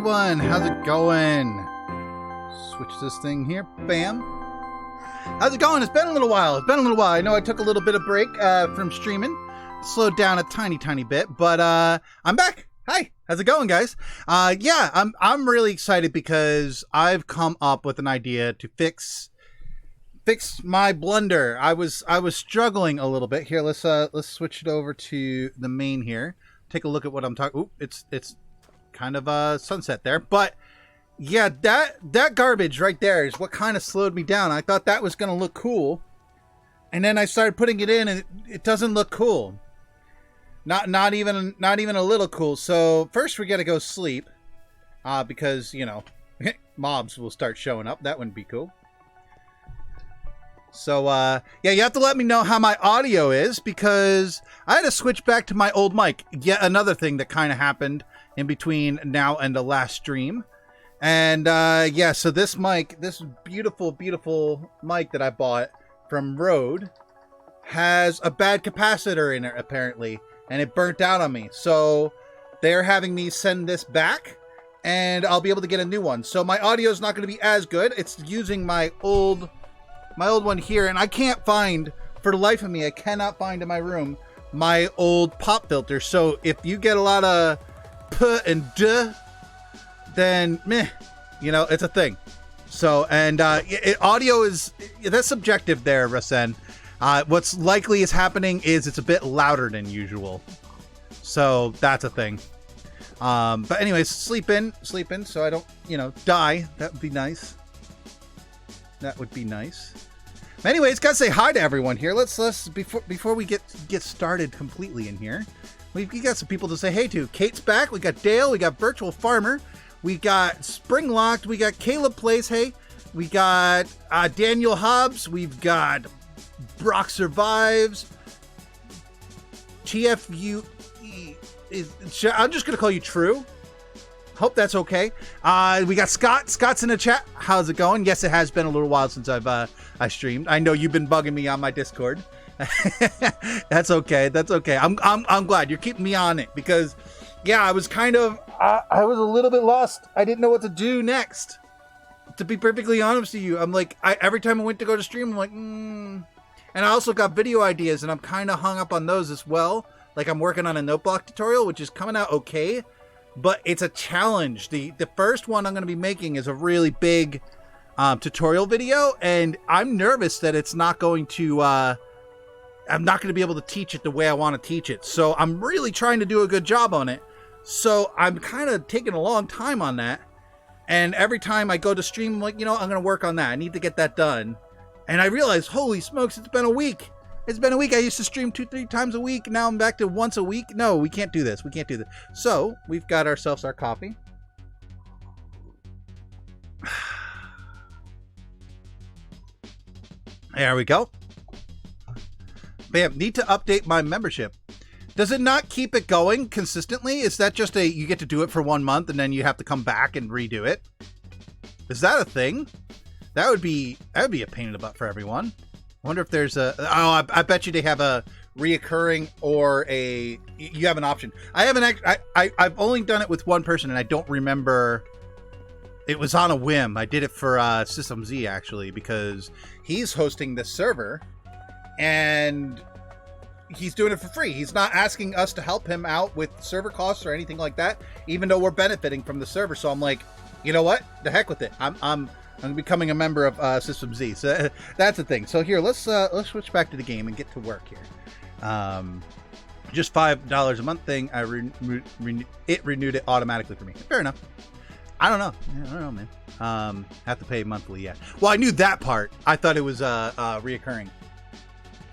everyone, how's it going? Switch this thing here, bam. How's it going? It's been a little while. I know I took a little bit of break from streaming, slowed down a tiny bit, but I'm back. Hi, how's it going, guys? Yeah, I'm really excited because I've come up with an idea to fix my blunder. I was struggling a little bit here. Let's switch it over to the main here. Take a look at what I'm talking. Ooh, it's kind of a sunset there, but yeah, that garbage right there is what kind of slowed me down. I thought that was gonna look cool, and then I started putting it in, and it doesn't look cool. Not even a little cool. So first we gotta go sleep, because you know mobs will start showing up. That wouldn't be cool. So, yeah, you have to let me know how my audio is because I had to switch back to my old mic. Yet another thing that kind of happened in between now and the last stream. And, yeah, so this mic, this beautiful mic that I bought from Rode has a bad capacitor in it, apparently. And it burnt out on me. So they're having me send this back and I'll be able to get a new one. So my audio is not going to be as good. It's using my old one here, and I can't find, for the life of me, I cannot find in my room my old pop filter. So if you get a lot of p and d, then meh, you know, it's a thing. So, and audio is, that's subjective there, Rasen. What's likely is happening is it's a bit louder than usual. So that's a thing. But anyways, sleep in so I don't, you know, die. That would be nice. That would be nice. Anyways, gotta say hi to everyone here. Let's before we get started completely in here, we got some people to say hey to. Kate's back. We got Dale. We got Virtual Farmer. We got Spring Locked. We got Caleb Plays Hey. We got Daniel Hobbs. We've got Brock Survives. TFU is. I'm just gonna call you True. Hope that's okay. We got Scott. Scott's in the chat. How's it going? Yes, it has been a little while since I streamed. I know you've been bugging me on my Discord. That's okay. That's okay. I'm glad you're keeping me on it because, yeah, I was kind of I was a little bit lost. I didn't know what to do next. To be perfectly honest with you, I'm like every time I went to go to stream, I'm like, And I also got video ideas, and I'm kind of hung up on those as well. Like I'm working on a note block tutorial, which is coming out okay. But it's a challenge. The first one I'm going to be making is a really big tutorial video, and I'm nervous that it's not going to. I'm not going to be able to teach it the way I want to teach it. So I'm really trying to do a good job on it. So I'm kind of taking a long time on that. And every time I go to stream, I'm like, you know, I'm going to work on that. I need to get that done. And I realized, holy smokes, it's been a week. It's been a week. I used to stream 2-3 times a week. Now I'm back to once a week. No, we can't do this. We can't do this. So we've got ourselves our coffee. There we go. Bam. Need to update my membership. Does it not keep it going consistently? Is that just you get to do it for 1 month and then you have to come back and redo it? Is that a thing? That would be a pain in the butt for everyone. I wonder if there's I bet you they have a reoccurring or you have an option. I've only done it with one person and I don't remember. It was on a whim. I did it for System Z actually because he's hosting this server and he's doing it for free. He's not asking us to help him out with server costs or anything like that, even though we're benefiting from the server. So I'm like, you know what? The heck with it. I'm becoming a member of System Z, so that's the thing. So here, let's switch back to the game and get to work here. Just $5 a month thing. It renewed it automatically for me. Fair enough. I don't know, man. Have to pay monthly. Yeah. Well, I knew that part. I thought it was reoccurring.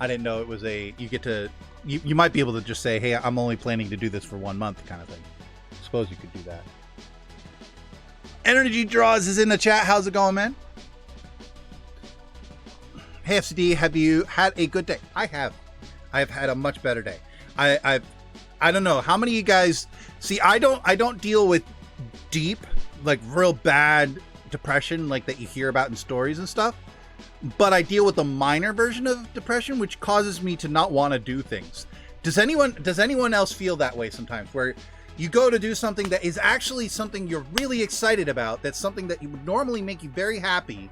I didn't know it was you get to. You might be able to just say, hey, I'm only planning to do this for 1 month, kind of thing. Suppose you could do that. Energy Draws is in the chat. How's it going, man? Hey, FCD, have you had a good day? I have. I have had a much better day. I don't know how many of you guys see. I don't deal with deep, like real bad depression, like that you hear about in stories and stuff. But I deal with a minor version of depression, which causes me to not want to do things. Does anyone else feel that way sometimes? Where you go to do something that is actually something you're really excited about. That's something that would normally make you very happy.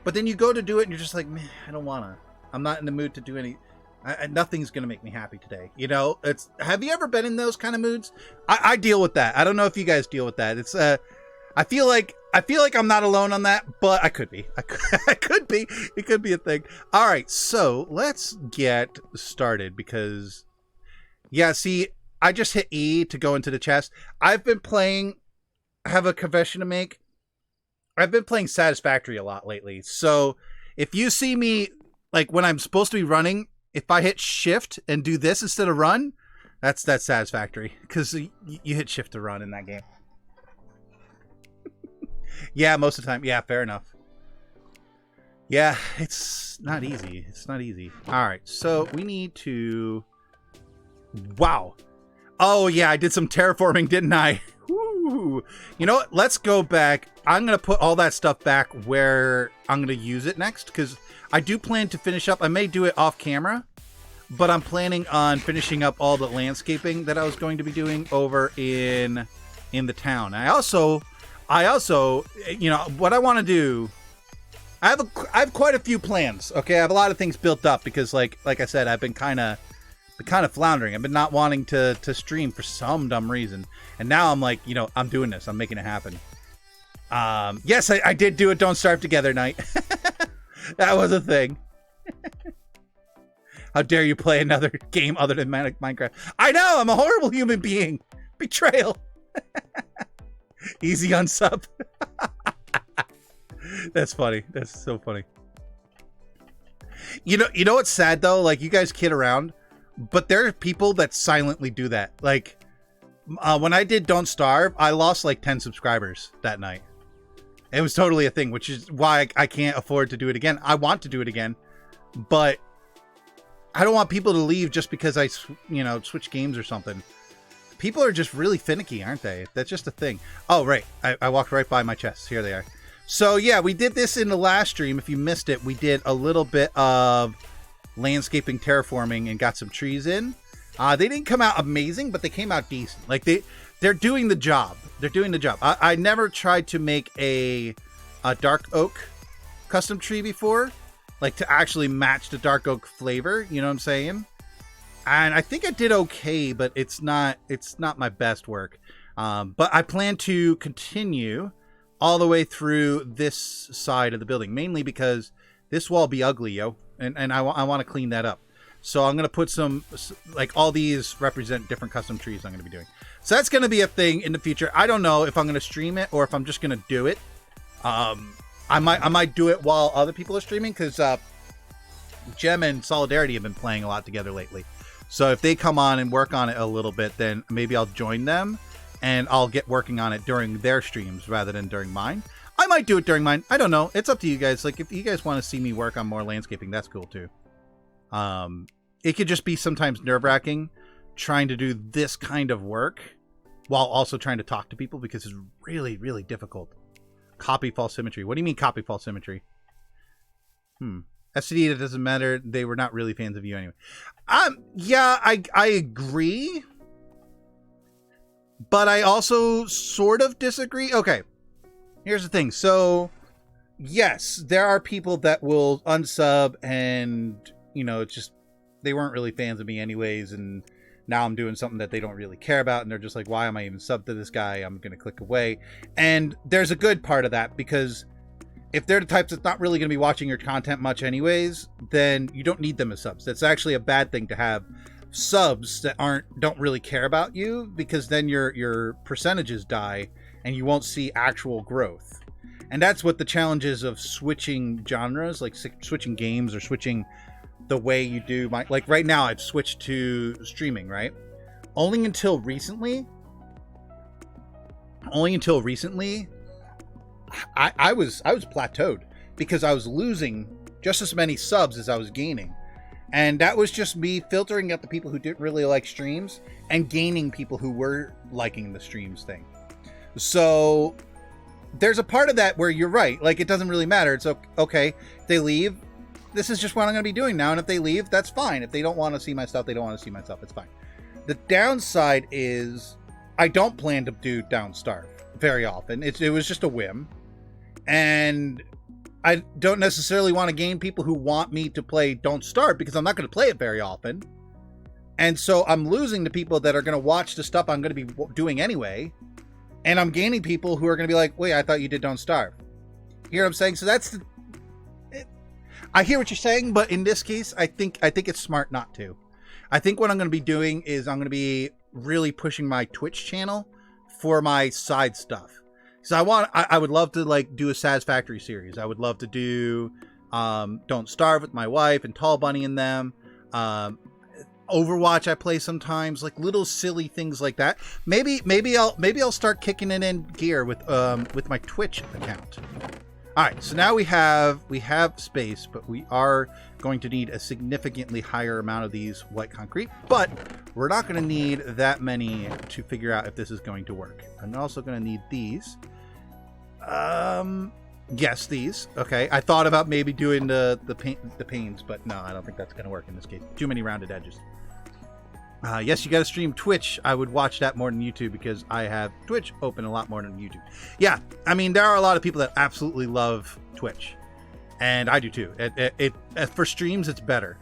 But then you go to do it and you're just like, man, I don't want to. I'm not in the mood to do any. Nothing's going to make me happy today. You know, have you ever been in those kind of moods? I deal with that. I don't know if you guys deal with that. It's, I feel like I'm not alone on that, but I could be. I could be. It could be a thing. All right. So let's get started because, yeah, see, I just hit E to go into the chest. I've been playing, I have a confession to make. I've been playing Satisfactory a lot lately. So if you see me, like when I'm supposed to be running, if I hit shift and do this instead of run, that's Satisfactory because you hit shift to run in that game. Yeah, most of the time. Yeah, fair enough. Yeah, it's not easy. It's not easy. All right, so we need to... Wow. Oh, yeah, I did some terraforming, didn't I? Woo. You know what? Let's go back. I'm going to put all that stuff back where I'm going to use it next because I do plan to finish up. I may do it off camera, but I'm planning on finishing up all the landscaping that I was going to be doing over in the town. I also, you know, what I want to do, I have quite a few plans. Okay, I have a lot of things built up because, like I said, I've been kind of floundering. I've been not wanting to stream for some dumb reason, and now I'm like, you know, I'm doing this. I'm making it happen. Yes, I did do a Don't Starve Together night. That was a thing. How dare you play another game other than Minecraft? I know, I'm a horrible human being. Betrayal. Easy on sub. That's funny. That's so funny. You know what's sad though? Like, you guys kid around, but there are people that silently do that. Like, when I did Don't Starve, I lost like 10 subscribers that night. It was totally a thing, which is why I can't afford to do it again. I want to do it again, but I don't want people to leave just because I, you know, switch games or something. People are just really finicky, aren't they? That's just a thing. Oh, right. I walked right by my chests. Here they are. So, yeah, we did this in the last stream. If you missed it, we did a little bit of landscaping, terraforming, and got some trees in. They didn't come out amazing, but they came out decent. Like, they're doing the job. They're doing the job. I never tried to make a dark oak custom tree before. Like, to actually match the dark oak flavor. You know what I'm saying? And I think I did okay, but it's not my best work. But I plan to continue all the way through this side of the building, mainly because this wall be ugly, yo. And I want to clean that up. So I'm going to put some, like, all these represent different custom trees I'm going to be doing. So that's going to be a thing in the future. I don't know if I'm going to stream it or if I'm just going to do it. I might do it while other people are streaming because Gem and Solidarity have been playing a lot together lately. So if they come on and work on it a little bit, then maybe I'll join them and I'll get working on it during their streams rather than during mine. I might do it during mine. I don't know. It's up to you guys. Like, if you guys want to see me work on more landscaping, that's cool too. It could just be sometimes nerve-wracking trying to do this kind of work while also trying to talk to people because it's really, really difficult. Copy false symmetry. What do you mean copy false symmetry? FCD, it doesn't matter. They were not really fans of you anyway. Yeah, I agree. But I also sort of disagree. Okay. Here's the thing. So, yes, there are people that will unsub and, you know, it's just, they weren't really fans of me anyways. And now I'm doing something that they don't really care about. And they're just like, why am I even subbed to this guy? I'm going to click away. And there's a good part of that because if they're the types that's not really going to be watching your content much anyways, then you don't need them as subs. That's actually a bad thing to have subs that don't really care about you because then your percentages die and you won't see actual growth. And that's what the challenge is of switching genres, like switching games or switching the way you do like right now I've switched to streaming, right? Only until recently I was plateaued because I was losing just as many subs as I was gaining. And that was just me filtering out the people who didn't really like streams and gaining people who were liking the streams thing. So there's a part of that where you're right. Like, it doesn't really matter. It's okay. If they leave, this is just what I'm going to be doing now. And if they leave, that's fine. If they don't want to see my stuff, they don't want to see my stuff. It's fine. The downside is I don't plan to do Don't Starve very often. It was just a whim. And I don't necessarily want to gain people who want me to play Don't Starve because I'm not going to play it very often. And so I'm losing the people that are going to watch the stuff I'm going to be doing anyway. And I'm gaining people who are going to be like, wait, I thought you did Don't Starve. You hear what I'm saying? So that's I hear what you're saying, but in this case, I think it's smart not to. I think what I'm going to be doing is I'm going to be really pushing my Twitch channel for my side stuff. So I would love to like do a Satisfactory series. I would love to do Don't Starve with my wife and Tall Bunny and them. Overwatch I play sometimes, like little silly things like that. Maybe I'll start kicking it in gear with my Twitch account. All right, so now we have space, but we are going to need a significantly higher amount of these white concrete, but we're not going to need that many to figure out if this is going to work. I'm also going to need these. Yes, these. Okay, I thought about maybe doing the panes, but no, I don't think that's going to work in this case. Too many rounded edges. Yes, you got to stream Twitch. I would watch that more than YouTube because I have Twitch open a lot more than YouTube. Yeah, I mean, there are a lot of people that absolutely love Twitch, and I do too. For streams, it's better.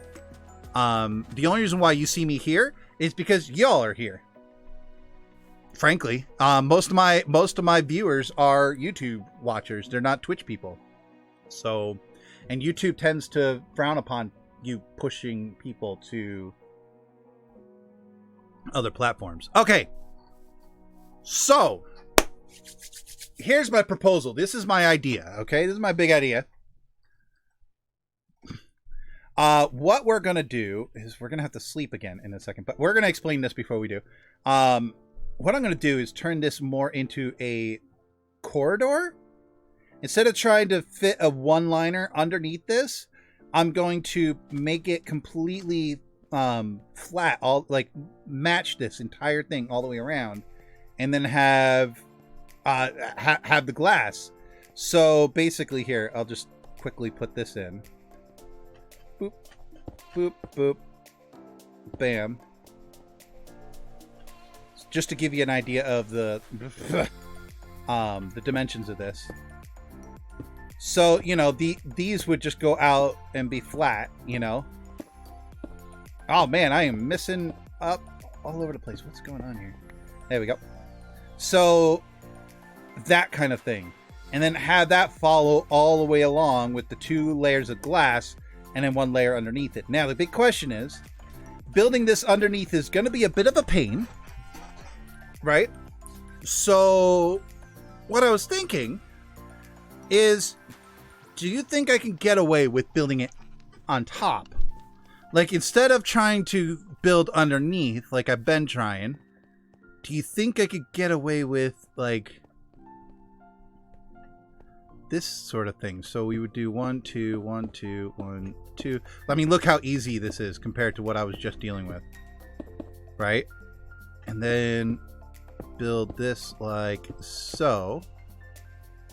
The only reason why you see me here is because y'all are here. Frankly, most of my viewers are YouTube watchers. They're not Twitch people. So, and YouTube tends to frown upon you pushing people to other platforms. Okay, so here's my proposal. This is my idea. Okay, this is my big idea. What we're gonna do is we're gonna have to sleep again in a second, but we're gonna explain this before we do. What I'm gonna do is turn this more into a corridor. Instead of trying to fit a one-liner underneath this, I'm going to make it completely flat, all like match this entire thing all the way around, and then have the glass. So basically, here I'll just quickly put this in. Boop, boop, boop, bam. Just to give you an idea of the dimensions of this. So you know these would just go out and be flat, you know. Oh man, I am missing up all over the place. What's going on here? There we go. So that kind of thing. And then have that follow all the way along with the 2 layers of glass and then 1 layer underneath it. Now the big question is, building this underneath is going to be a bit of a pain, right? So what I was thinking is, do you think I can get away with building it on top? Like, instead of trying to build underneath, like I've been trying, do you think I could get away with, like, this sort of thing? So we would do 1, 2, 1, 2, 1, 2. I mean, look how easy this is compared to what I was just dealing with. Right? And then build this like so.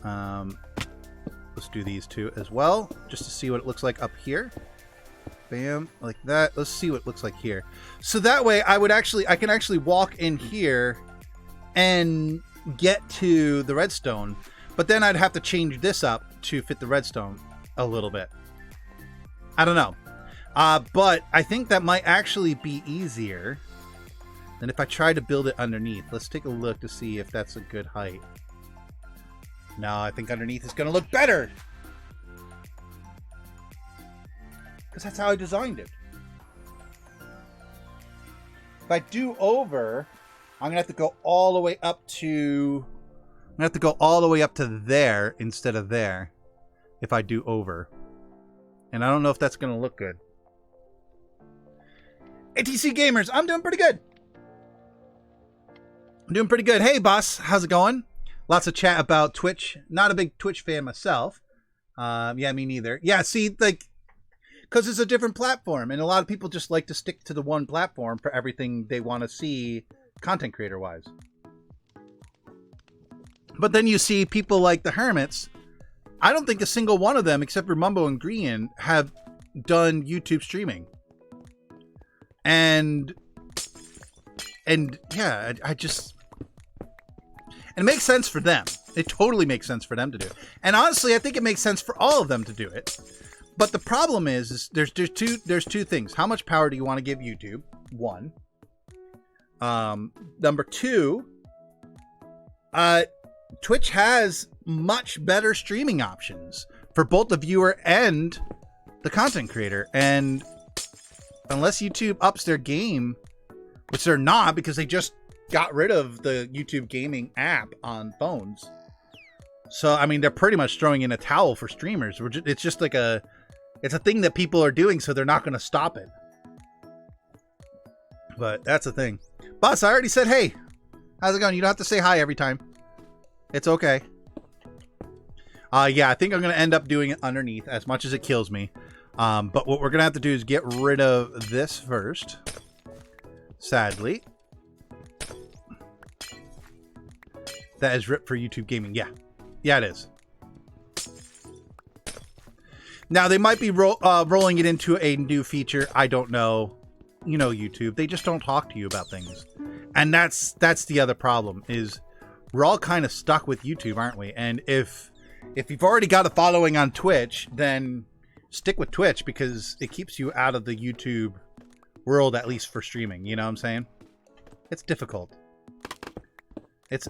Let's do these 2 as well, just to see what it looks like up here. Bam, like that. Let's see what it looks like here. So that way I can actually walk in here and get to the redstone, but then I'd have to change this up to fit the redstone a little bit. I don't know. But I think that might actually be easier than if I try to build it underneath. Let's take a look to see if that's a good height. No, I think underneath is going to look better. Because that's how I designed it. If I do over, I'm going to have to go all the way up to... I'm going to have to go all the way up to there instead of there if I do over. And I don't know if that's going to look good. ATC Gamers, I'm doing pretty good. I'm doing pretty good. Hey, boss, how's it going? Lots of chat about Twitch. Not a big Twitch fan myself. Yeah, me neither. Yeah, see, like... Because it's a different platform, and a lot of people just like to stick to the one platform for everything they want to see content creator-wise. But then you see people like the Hermits. I don't think a single one of them, except for Mumbo and Green, have done YouTube streaming. And yeah, And it makes sense for them. It totally makes sense for them to do it. And honestly, I think it makes sense for all of them to do it. But the problem is there's two things. How much power do you want to give YouTube? One. Number two, Twitch has much better streaming options for both the viewer and the content creator. And unless YouTube ups their game, which they're not, because they just got rid of the YouTube gaming app on phones. So, I mean, they're pretty much throwing in a towel for streamers. It's just like it's a thing that people are doing, so they're not going to stop it. But that's the thing. Boss, I already said, hey, how's it going? You don't have to say hi every time. It's okay. Yeah, I think I'm going to end up doing it underneath as much as it kills me. But what we're going to have to do is get rid of this first. Sadly. That is ripped for YouTube gaming. Yeah. Yeah, it is. Now, they might be rolling it into a new feature. I don't know. You know, YouTube. They just don't talk to you about things. And that's the other problem, is we're all kind of stuck with YouTube, aren't we? And if you've already got a following on Twitch, then stick with Twitch, because it keeps you out of the YouTube world, at least for streaming. You know what I'm saying? It's difficult. It's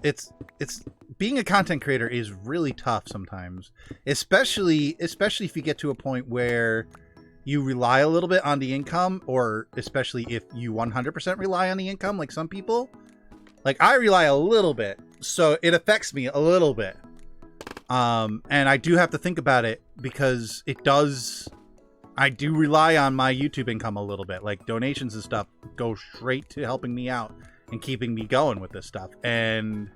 being a content creator is really tough sometimes, especially if you get to a point where you rely a little bit on the income, or especially if you 100% rely on the income, like some people. Like, I rely a little bit, so it affects me a little bit. And I do have to think about it, because I do rely on my YouTube income a little bit. Like, donations and stuff go straight to helping me out and keeping me going with this stuff. And,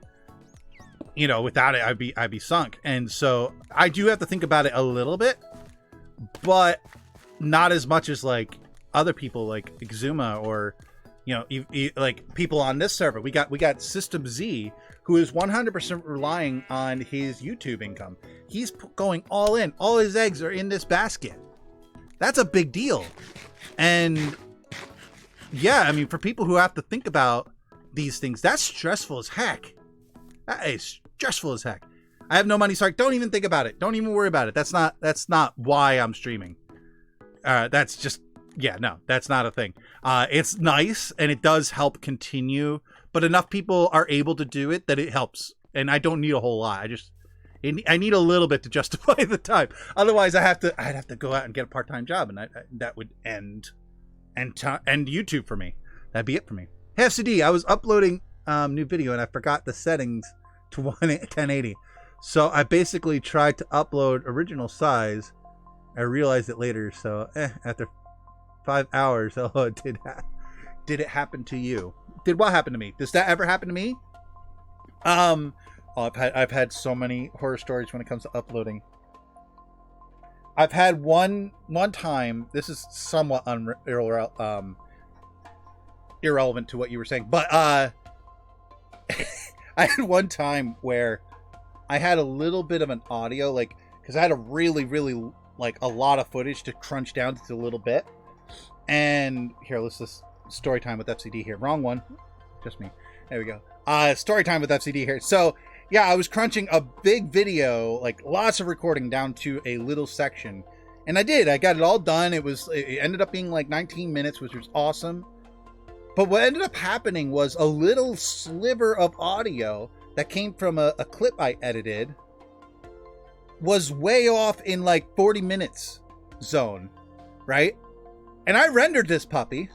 you know, without it, I'd be sunk. And so I do have to think about it a little bit, but not as much as like other people like Exuma, or, you know, like people on this server. We got System Z, who is 100% relying on his YouTube income. He's going all in. All his eggs are in this basket. That's a big deal. And yeah, I mean, for people who have to think about these things, that's stressful as heck. That is stressful as heck. I have no money, so don't even think about it. Don't even worry about it. That's not why I'm streaming. That's just, yeah, no, that's not a thing. It's nice, and it does help continue, but enough people are able to do it that it helps. And I don't need a whole lot. I need a little bit to justify the time. Otherwise, I'd have to go out and get a part-time job, and that would end YouTube for me. That'd be it for me. Hey, FCD, I was uploading new video, and I forgot the settings to 1080. So I basically tried to upload original size. I realized it later, so after 5 hours, oh, did it happen to you? Did what happen to me? Does that ever happen to me? I've had so many horror stories when it comes to uploading. I've had one time. This is somewhat irrelevant to what you were saying, but I had one time where I had a little bit of an audio, like, because I had a really like a lot of footage to crunch down to a little bit. And here, let's just story time with FCD here. Wrong one, just me. There we go. Story time with FCD here. So yeah, I was crunching a big video, like lots of recording, down to a little section, and I got it all done. It ended up being like 19 minutes, which was awesome. But what ended up happening was a little sliver of audio that came from a clip I edited was way off in like 40 minutes zone, right? And I rendered this puppy,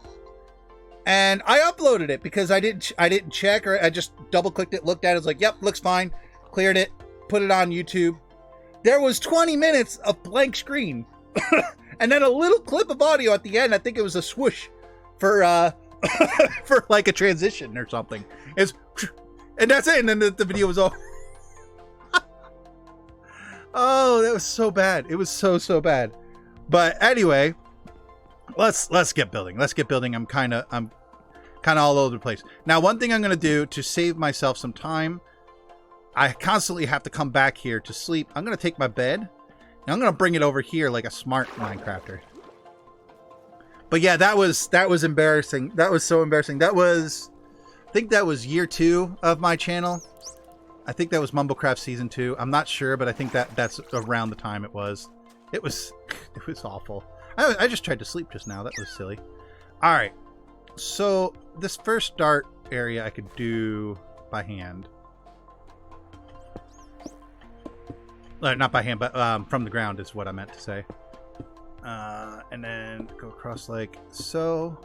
and I uploaded it because I didn't check, or I just double clicked it, looked at it, was like, yep, looks fine, cleared it, put it on YouTube. There was 20 minutes of blank screen, and then a little clip of audio at the end. I think it was a swoosh for for like a transition or something. And that's it. And then the video was all. Oh, that was so bad. It was so bad. But anyway, let's get building. Let's get building. I'm kind of all over the place. Now, one thing I'm going to do to save myself some time, I constantly have to come back here to sleep. I'm going to take my bed, and I'm going to bring it over here like a smart Minecrafter. But yeah, that was embarrassing. That was so embarrassing. I think that was year 2 of my channel. I think that was Mumblecraft Season 2. I'm not sure, but I think that's around the time it was. It was awful. I just tried to sleep just now. That was silly. All right. So this first start area I could do by hand. Not by hand, but from the ground is what I meant to say. And then go across like so.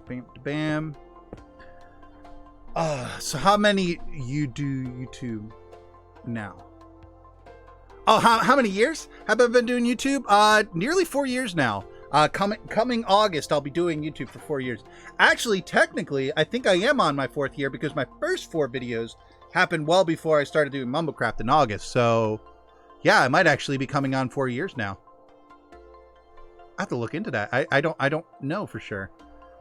Bam, bam. So how many you do YouTube now? Oh, how many years have I been doing YouTube? Nearly 4 years now. Coming August, I'll be doing YouTube for 4 years. Actually, technically, I think I am on my 4th year because my first 4 videos happened well before I started doing Mumblecraft in August. So, yeah, I might actually be coming on 4 years now. I have to look into that. I don't know for sure.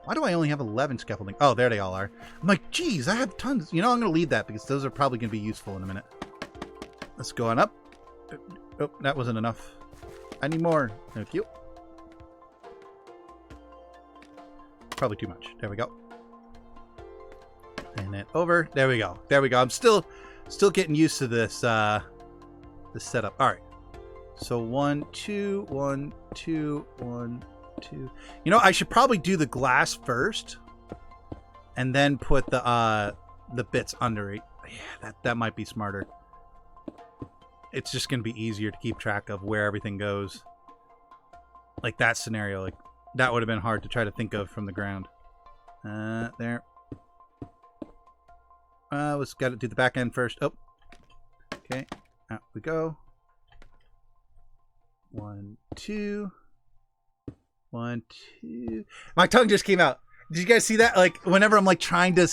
Why do I only have 11 scaffolding? Oh, there they all are. I'm like, geez, I have tons. You know, I'm going to leave that because those are probably going to be useful in a minute. Let's go on up. Oh, that wasn't enough. I need more. Thank you. Probably too much. There we go. And then over. There we go. There we go. I'm still getting used to this this setup. All right. So 1, 2, 1, 2, 1, 2. You know, I should probably do the glass first, and then put the bits under it. Yeah, that might be smarter. It's just gonna be easier to keep track of where everything goes. Like that scenario, like that would have been hard to try to think of from the ground. There. Let's got to do the back end first. Oh, okay. Out we go. 1, 2. 1, 2. My tongue just came out. Did you guys see that? Like whenever I'm like trying to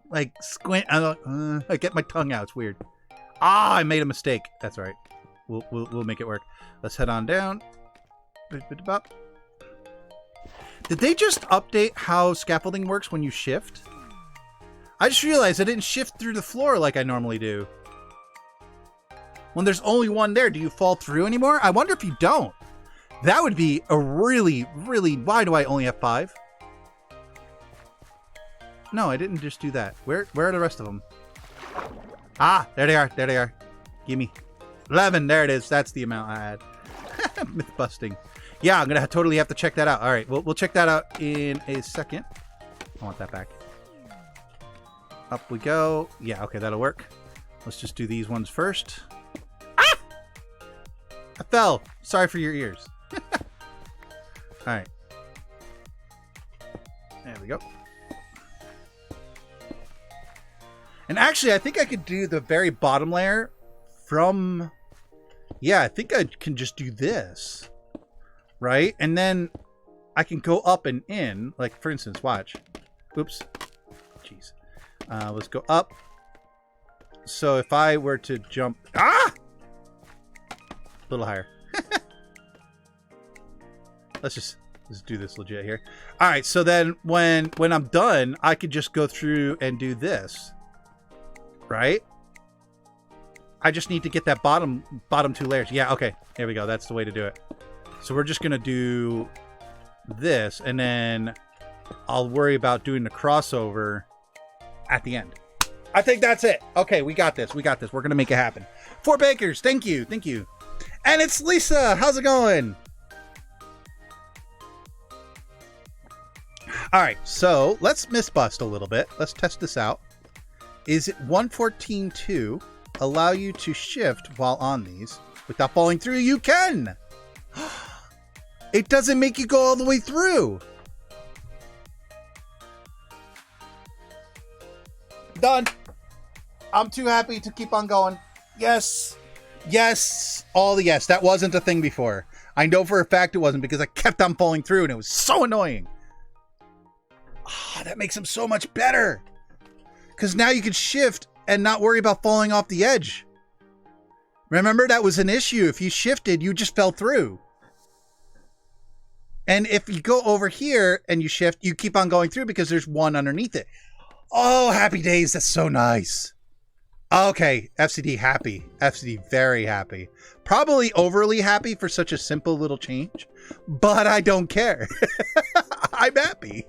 like squint, I get my tongue out. It's weird. Ah, I made a mistake. That's all right. We'll make it work. Let's head on down. Did they just update how scaffolding works when you shift? I just realized I didn't shift through the floor like I normally do. When there's only one there, do you fall through anymore? I wonder if you don't. That would be a really... Why do I only have 5? No, I didn't just do that. Where are the rest of them? Ah, there they are. There they are. Gimme. 11. There it is. That's the amount I had. Myth busting. Yeah, I'm going to totally have to check that out. All right, we'll check that out in a second. I want that back. Up we go. Yeah, okay, that'll work. Let's just do these ones first. Ah! I fell. Sorry for your ears. All right. There we go. And actually, I think I could do the very bottom layer from... Yeah, I think I can just do this. Right? And then I can go up and in. Like, for instance, watch. Oops. Jeez. Let's go up. So if I were to jump... Ah! A little higher. Let's do this legit here. All right, so then when I'm done, I could just go through and do this. Right? I just need to get that bottom 2 layers. Yeah, okay. There we go. That's the way to do it. So we're just going to do this, and then I'll worry about doing the crossover at the end. I think that's it. Okay, we got this. We got this. We're going to make it happen. 4 bakers. Thank you. Thank you. And it's Lisa. How's it going? All right, so let's misbust a little bit. Let's test this out. Is it 114.2 allow you to shift while on these without falling through? You can. It doesn't make you go all the way through. Done. I'm too happy to keep on going. Yes. Yes. All the yes. That wasn't a thing before. I know for a fact it wasn't because I kept on falling through and it was so annoying. Ah, that makes them so much better. Because now you can shift and not worry about falling off the edge. Remember, that was an issue. If you shifted, you just fell through. And if you go over here and you shift, you keep on going through because there's one underneath it. Oh, happy days. That's so nice. Okay, FCD happy. FCD very happy. Probably overly happy for such a simple little change, but I don't care. I'm happy.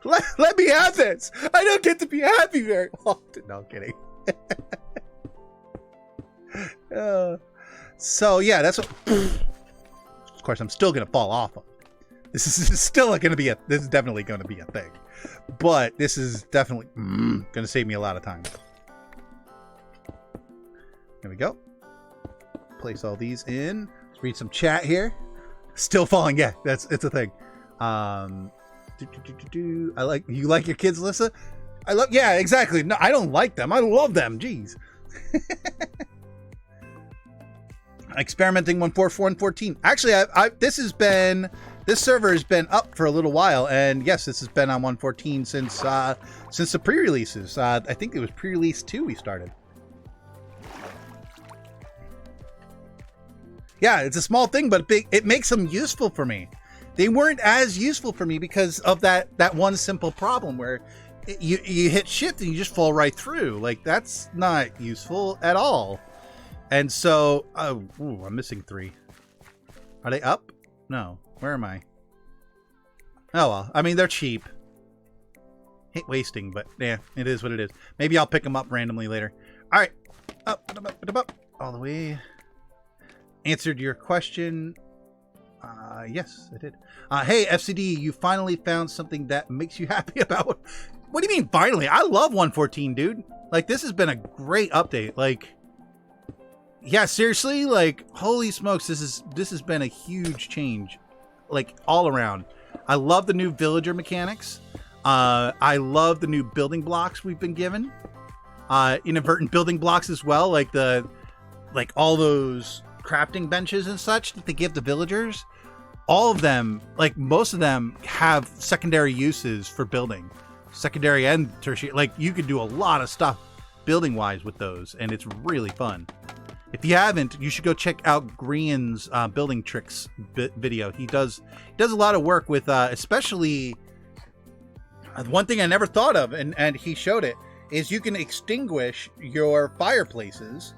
Let me have this. I don't get to be happy very often. No, I'm kidding. So yeah, that's what. Of course, I'm still gonna fall off of. This is still gonna be a. This is definitely gonna be a thing, but this is definitely gonna save me a lot of time. There we go. Place all these in. Let's read some chat here. Still falling. Yeah, it's a thing. I like you like your kids, Alyssa. I love. Yeah, exactly. No, I don't like them. I love them. Jeez. Experimenting 1.4.1.14. Actually, this server has been up for a little while, and yes, this has been on 1.14 since the pre-releases. I think it was pre-release 2 we started. Yeah, it's a small thing, but it makes them useful for me. They weren't as useful for me because of that one simple problem where you hit shift and you just fall right through. Like, that's not useful at all. And so, I'm missing 3. Are they up? No. Where am I? Oh, well. I mean, they're cheap. Hate wasting, but yeah, it is what it is. Maybe I'll pick them up randomly later. All right. Up. All the way. Answered your question. Yes, I did. Hey, FCD, you finally found something that makes you happy about. What do you mean, finally? I love 1.14, dude. Like, this has been a great update. Like, yeah, seriously, like, holy smokes, this has been a huge change, like, all around. I love the new villager mechanics. I love the new building blocks we've been given. Inadvertent building blocks as well, like all those crafting benches and such that they give the villagers. All of them, like, most of them have secondary uses for building. Secondary and tertiary. Like, you could do a lot of stuff building-wise with those, and it's really fun. If you haven't, you should go check out Grian's building tricks video. He does a lot of work with, especially one thing I never thought of, and he showed it, is you can extinguish your fireplaces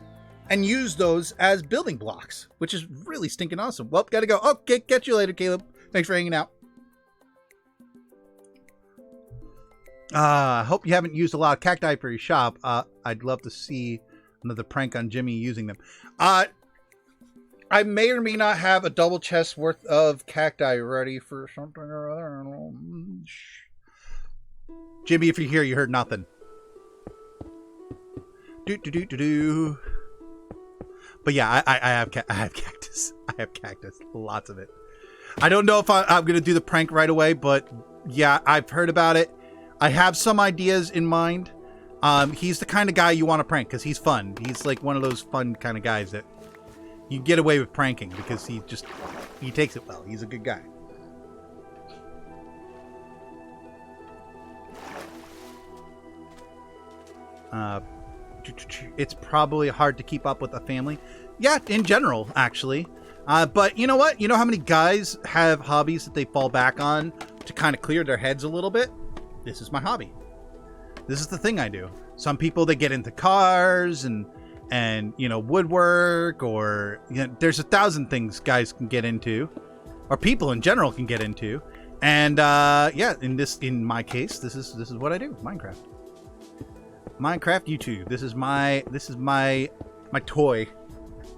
and use those as building blocks, which is really stinking awesome. Well, gotta go. Okay, catch you later, Caleb. Thanks for hanging out. Hope you haven't used a lot of cacti for your shop. I'd love to see another prank on Jimmy using them. I may or may not have a double chest worth of cacti ready for something or other. Jimmy, if you're here, you heard nothing. But yeah, I have cactus. I have cactus. Lots of it. I don't know if I'm going to do the prank right away, but yeah, I've heard about it. I have some ideas in mind. He's the kind of guy you want to prank because he's fun. He's like one of those fun kind of guys that you get away with pranking because he takes it well. He's a good guy. It's probably hard to keep up with a family. Yeah, in general, actually. But you know what? You know how many guys have hobbies that they fall back on to kind of clear their heads a little bit? This is my hobby. This is the thing I do. Some people, they get into cars and woodwork, or there's 1,000 things guys can get into, or people in general can get into. And yeah, in my case, this is what I do. Minecraft YouTube. This is my toy,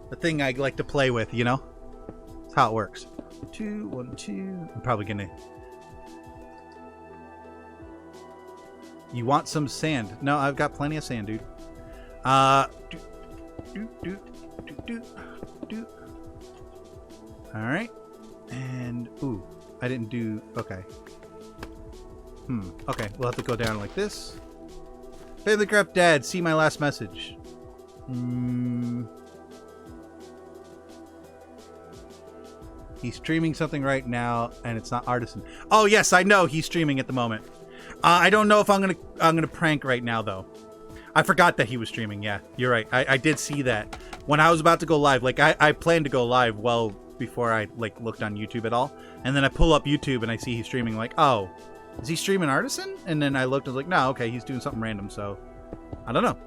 the thing I like to play with. That's how it works. 2 1 2. I'm probably gonna. You want some sand? No, I've got plenty of sand, dude. All right. And ooh, I didn't do. Okay. Okay, we'll have to go down like this. FamilycraftDad, see my last message. He's streaming something right now, and it's not Artisan. Oh yes, I know he's streaming at the moment. I don't know if I'm gonna prank right now though. I forgot that he was streaming. Yeah, you're right. I did see that when I was about to go live. Like I planned to go live well before I looked on YouTube at all, and then I pull up YouTube and I see he's streaming. Like, oh, is he streaming Artisan? And then I looked and was like, no, okay, he's doing something random. So I don't know.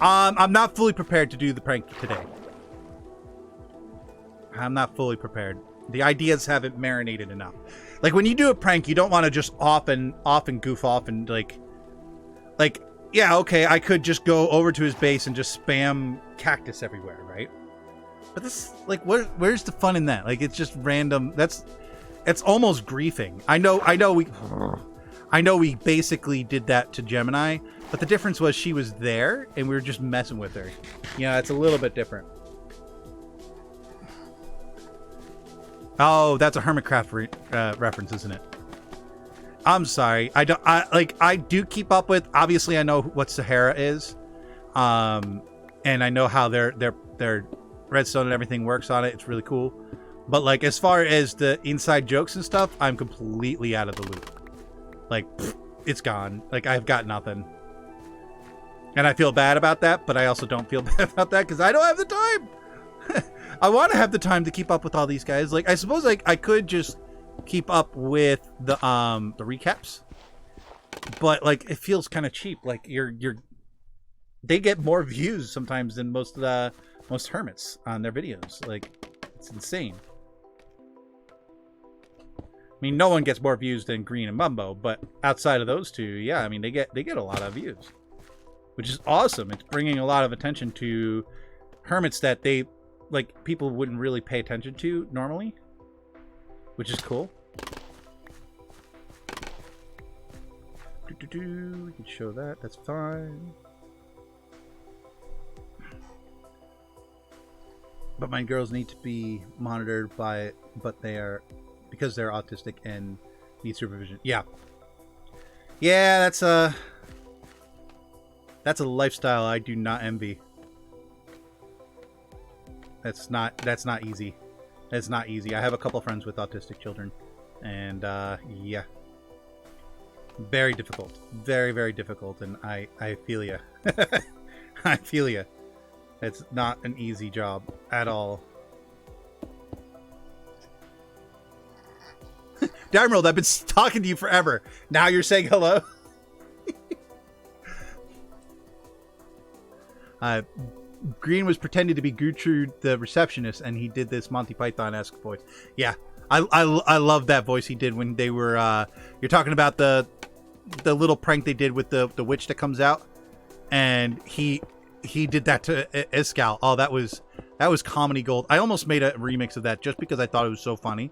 I'm not fully prepared to do the prank today. I'm not fully prepared. The ideas haven't marinated enough. Like when you do a prank, you don't want to just off and goof off and like, yeah, okay, I could just go over to his base and just spam cactus everywhere, right? But this, like, where's the fun in that? Like, it's just random. It's almost griefing. I know we basically did that to Gemini, but the difference was she was there and we were just messing with her. Yeah, it's a little bit different. Oh, that's a Hermitcraft reference, isn't it? I'm sorry. I do keep up with, obviously I know what Sahara is. And I know how their redstone and everything works on it. It's really cool. But like as far as the inside jokes and stuff, I'm completely out of the loop. Like it's gone. Like I've got nothing. And I feel bad about that, but I also don't feel bad about that because I don't have the time. I want to have the time to keep up with all these guys. Like I suppose like I could just keep up with the recaps, but like it feels kind of cheap. Like they get more views sometimes than most hermits on their videos. Like it's insane. I mean, no one gets more views than Green and Mumbo, but outside of those two, yeah, I mean they get a lot of views, which is awesome. It's bringing a lot of attention to hermits that they like people wouldn't really pay attention to normally, which is cool. We can show that. That's fine. But my girls need to be monitored by it, but because they're autistic and need supervision. Yeah. Yeah, that's a lifestyle I do not envy. That's not easy. It's not easy. I have a couple friends with autistic children, and yeah, very difficult, very, very difficult. And I feel ya. I feel ya. It's not an easy job at all. Emerald, I've been talking to you forever. Now you're saying hello. Green was pretending to be Gertrude, the receptionist, and he did this Monty Python-esque voice. Yeah, I love that voice he did when they were. You're talking about the little prank they did with the witch that comes out, and he did that to Escal. Oh, that was comedy gold. I almost made a remix of that just because I thought it was so funny,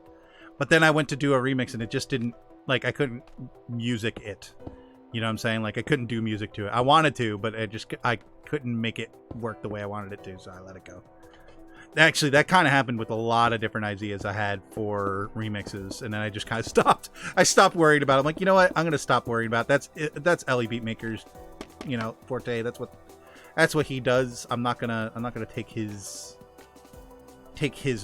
but then I went to do a remix and it just didn't, like, I couldn't music it. You know what I'm saying? Like I couldn't do music to it. I wanted to, but I couldn't make it work the way I wanted it to, so I let it go. Actually, that kind of happened with a lot of different ideas I had for remixes, and then I just kind of stopped. I stopped worrying about it. I'm like, you know what? I'm gonna stop worrying about it. That's Ellie Beatmaker's, forte. That's what he does. I'm not gonna take his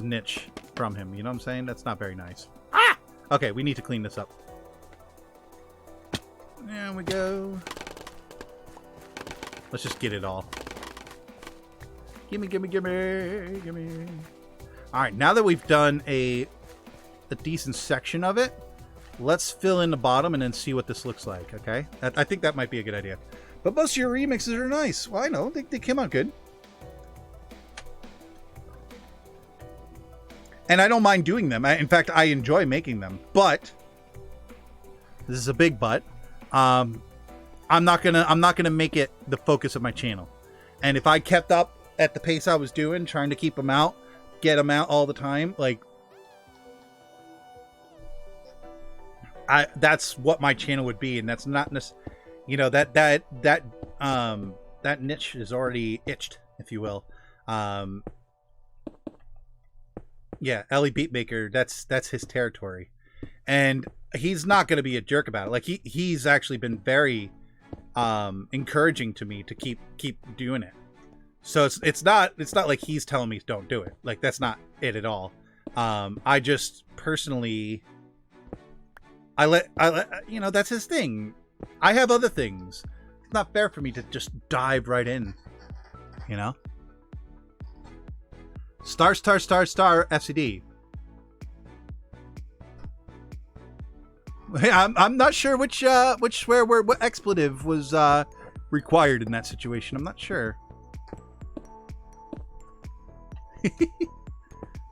niche from him. You know what I'm saying? That's not very nice. Ah! Okay, we need to clean this up. There we go. Let's just get it all. Gimme. Alright, now that we've done a decent section of it, let's fill in the bottom and then see what this looks like, okay? I think that might be a good idea. But most of your remixes are nice. Well, I know. They came out good. And I don't mind doing them. In fact, I enjoy making them. But this is a big but. I'm not gonna make it the focus of my channel. And if I kept up at the pace I was doing, trying to keep them out, get them out all the time, like that's what my channel would be, and that's not that niche is already itched, if you will. Yeah, Ellie Beatmaker, that's his territory. And he's not going to be a jerk about it. Like he's actually been very encouraging to me to keep doing it. So it's not like he's telling me don't do it. Like that's not it at all. I just personally I let that's his thing. I have other things. It's not fair for me to just dive right in. Star FCD. I'm not sure which swear word, what expletive was required in that situation. I'm not sure.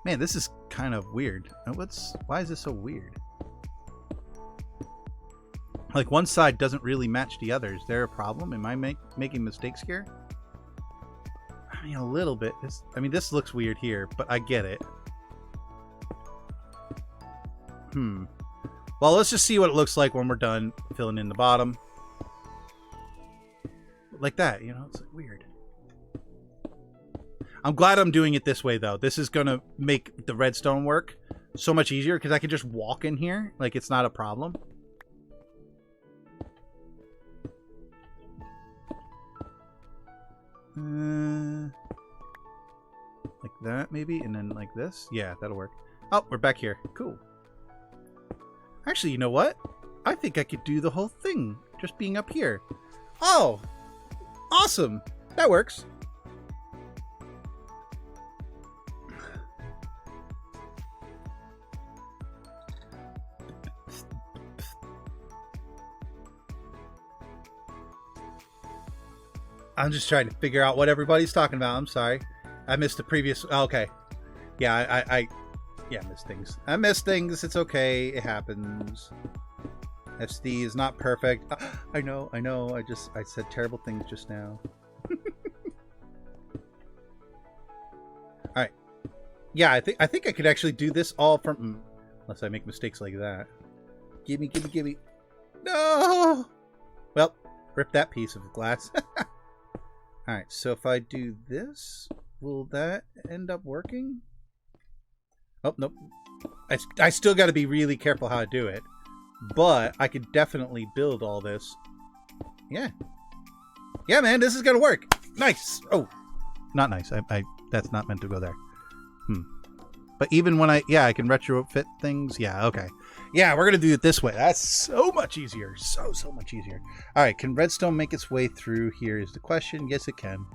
Man, this is kind of weird. Why is this so weird? Like, one side doesn't really match the other. Is there a problem? Am I making mistakes here? I mean, a little bit. This looks weird here, but I get it. Well, let's just see what it looks like when we're done filling in the bottom. Like that, you know, it's like weird. I'm glad I'm doing it this way, though. This is going to make the redstone work so much easier because I can just walk in here. Like, it's not a problem. Like that, maybe, and then like this. Yeah, that'll work. Oh, we're back here. Cool. Actually, you know what? I think I could do the whole thing just being up here. Oh, awesome. That works. I'm just trying to figure out what everybody's talking about. I'm sorry. I missed the previous... Oh, okay. Yeah, I missed things. I missed things. It's okay. It happens. SD is not perfect. I know. I said terrible things just now. Alright. Yeah, I think I could actually do this all from... Unless I make mistakes like that. Gimme. No! Well, rip that piece of glass. Alright, so if I do this, will that end up working? Oh, nope. I still got to be really careful how I do it. But I could definitely build all this. Yeah. Yeah, man, this is going to work. Nice. Oh, not nice. That's not meant to go there. But even when I can retrofit things. Yeah, okay. Yeah, we're going to do it this way. That's so much easier. So much easier. All right, can redstone make its way through here is the question. Yes, it can.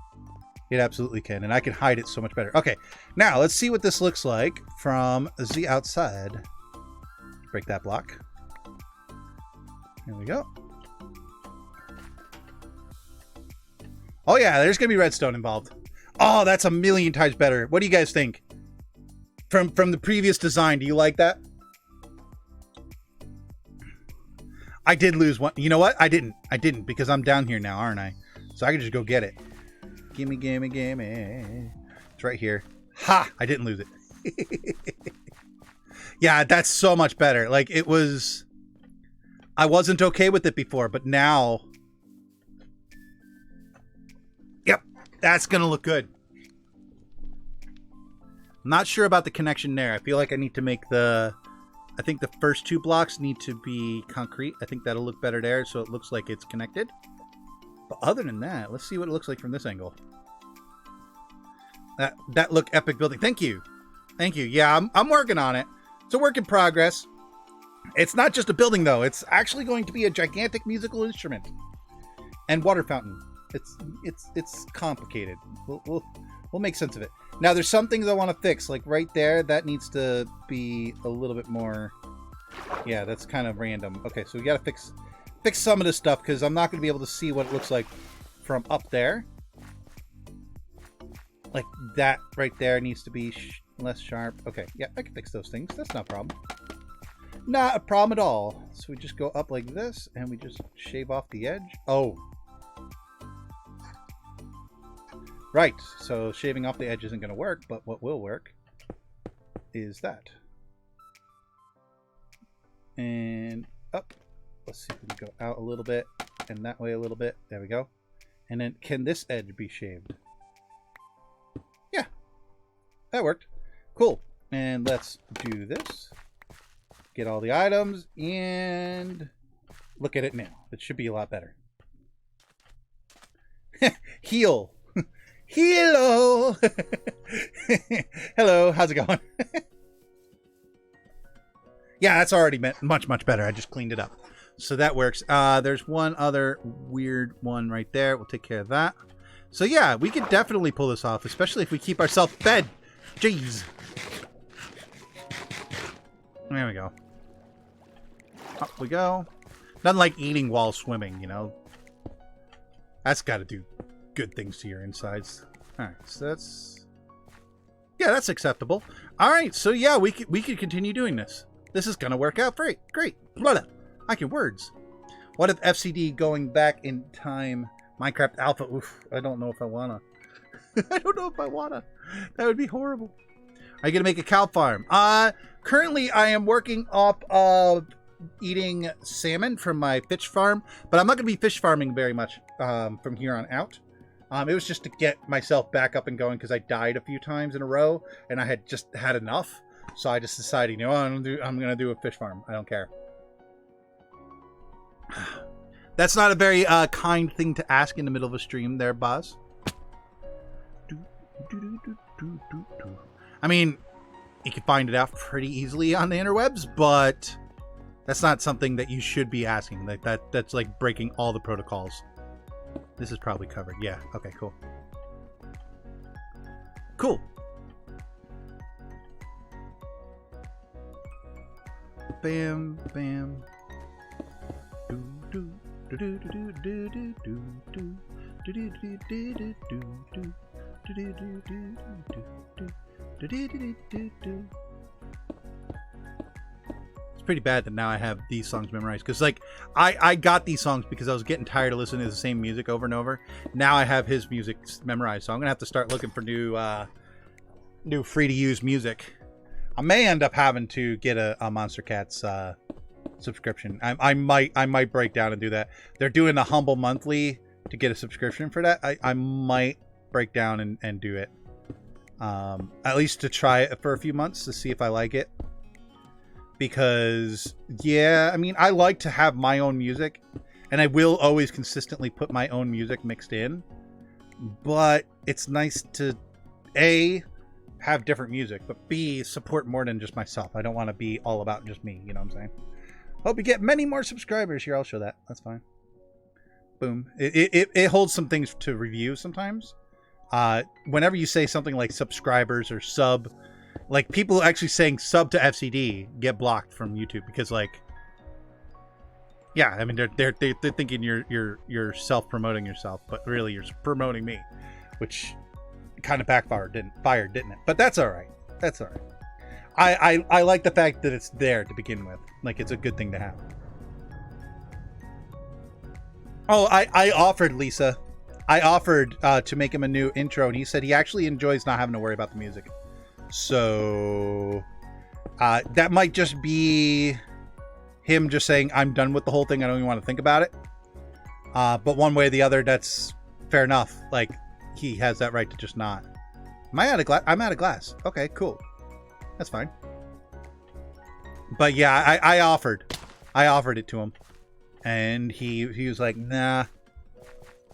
It absolutely can. And I can hide it so much better. Okay, now let's see what this looks like from the outside. Break that block. Here we go. Oh, yeah, there's going to be redstone involved. Oh, that's a million times better. What do you guys think? From the previous design, do you like that? I did lose one. You know what? I didn't because I'm down here now, aren't I? So I can just go get it. Gimme. It's right here. Ha! I didn't lose it. Yeah, that's so much better. Like, it was... I wasn't okay with it before, but now... Yep, that's going to look good. I'm not sure about the connection there. I feel like I need to make the... I think the first two blocks need to be concrete. I think that'll look better there, so it looks like it's connected. But other than that, let's see what it looks like from this angle. That look epic building. Thank you. Yeah, I'm working on it. It's a work in progress. It's not just a building, though. It's actually going to be a gigantic musical instrument and water fountain. It's complicated. We'll make sense of it. Now, there's some things I want to fix. Like right there, that needs to be a little bit more... Yeah, that's kind of random. Okay, so we got to fix some of this stuff because I'm not going to be able to see what it looks like from up there. Like that right there needs to be less sharp. Okay, yeah, I can fix those things. That's not a problem. Not a problem at all. So we just go up like this and we just shave off the edge. Oh. Right, so shaving off the edge isn't going to work, but what will work is that. And up. Let's see if we can go out a little bit and that way a little bit. There we go. And then can this edge be shaved? Yeah, that worked. Cool. And let's do this. Get all the items and look at it now. It should be a lot better. Heal. Hello. Hello, how's it going? Yeah, that's already much better. I just cleaned it up. So that works. There's one other weird one right there. We'll take care of that. So yeah, we could definitely pull this off, especially if we keep ourselves fed. Jeez. There we go. Up we go. Nothing like eating while swimming, you know. That's got to do good things to your insides. All right, so that's acceptable. All right, so yeah, we could continue doing this. This is gonna work out great. Blah, blah. I can words. What if FCD going back in time? Minecraft Alpha. Oof, I don't know if I wanna. I don't know if I wanna. That would be horrible. Are you gonna make a cow farm? Currently I am working up eating salmon from my fish farm, but I'm not gonna be fish farming very much from here on out. It was just to get myself back up and going because I died a few times in a row and I had just had enough. So I just decided, you know, I'm gonna do a fish farm. I don't care. That's not a very kind thing to ask in the middle of a stream there, boss. I mean, you can find it out pretty easily on the interwebs, but that's not something that you should be asking. Like that's like breaking all the protocols. This is probably covered. Yeah. Okay, cool. Cool. Bam, bam. Do do do do do do do do do do do do do do do. It's pretty bad that now I have these songs memorized because like I got these songs because I was getting tired of listening to the same music over and over. Now I have his music memorized, so I'm gonna have to start looking for new free to use music. I may end up having to get a Monster Cats subscription. I might break down and do that. They're doing the Humble monthly to get a subscription for that. I might break down and do it. At least to try it for a few months to see if I like it. Because, yeah, I mean, I like to have my own music. And I will always consistently put my own music mixed in. But it's nice to, A, have different music. But B, support more than just myself. I don't want to be all about just me, you know what I'm saying? Hope you get many more subscribers. Here, I'll show that. That's fine. Boom. It holds some things to review sometimes. Whenever you say something like subscribers or sub, like people actually saying sub to FCD get blocked from YouTube because like, yeah, I mean they're thinking you're self-promoting yourself, but really you're promoting me, which kind of backfired, didn't it? But that's all right. That's all right. I like the fact that it's there to begin with. Like it's a good thing to have. Oh, I offered Lisa. I offered to make him a new intro, and he said he actually enjoys not having to worry about the music. So that might just be him just saying, I'm done with the whole thing. I don't even want to think about it. But one way or the other, that's fair enough. Like, he has that right to just not. Am I out of glass? I'm out of glass. Okay, cool. That's fine. But yeah, I offered it to him. And he was like, nah.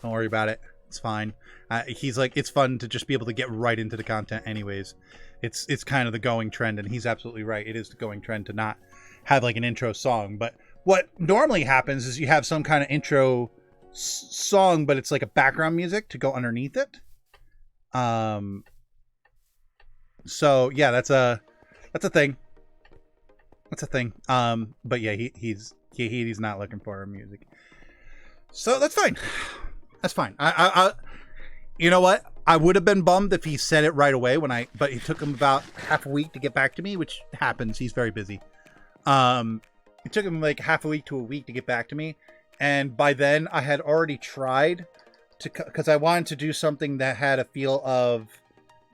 Don't worry about it. It's fine. He's like, it's fun to just be able to get right into the content anyways. It's kind of the going trend, and he's absolutely right. It is the going trend to not have like an intro song. But what normally happens is you have some kind of intro song, but it's like a background music to go underneath it. So yeah, that's a thing. That's a thing. But yeah, he's not looking for music. So that's fine. That's fine. I you know what? I would have been bummed if he said it right away but it took him about half a week to get back to me, which happens. He's very busy. It took him like half a week to a week to get back to me. And by then I had already tried because I wanted to do something that had a feel of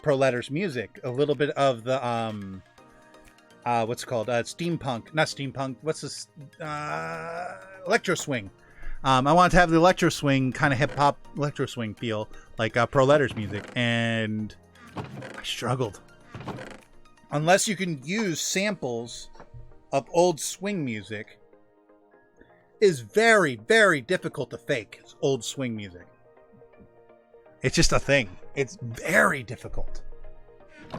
Pro Letters music, a little bit of the, what's it called? Steampunk, not steampunk. What's this? Electro swing. I wanted to have the electro swing, kind of hip hop electro swing feel, like Pro Letters music, and I struggled. Unless you can use samples of old swing music, is very, very difficult to fake. It's old swing music. It's just a thing. It's very difficult.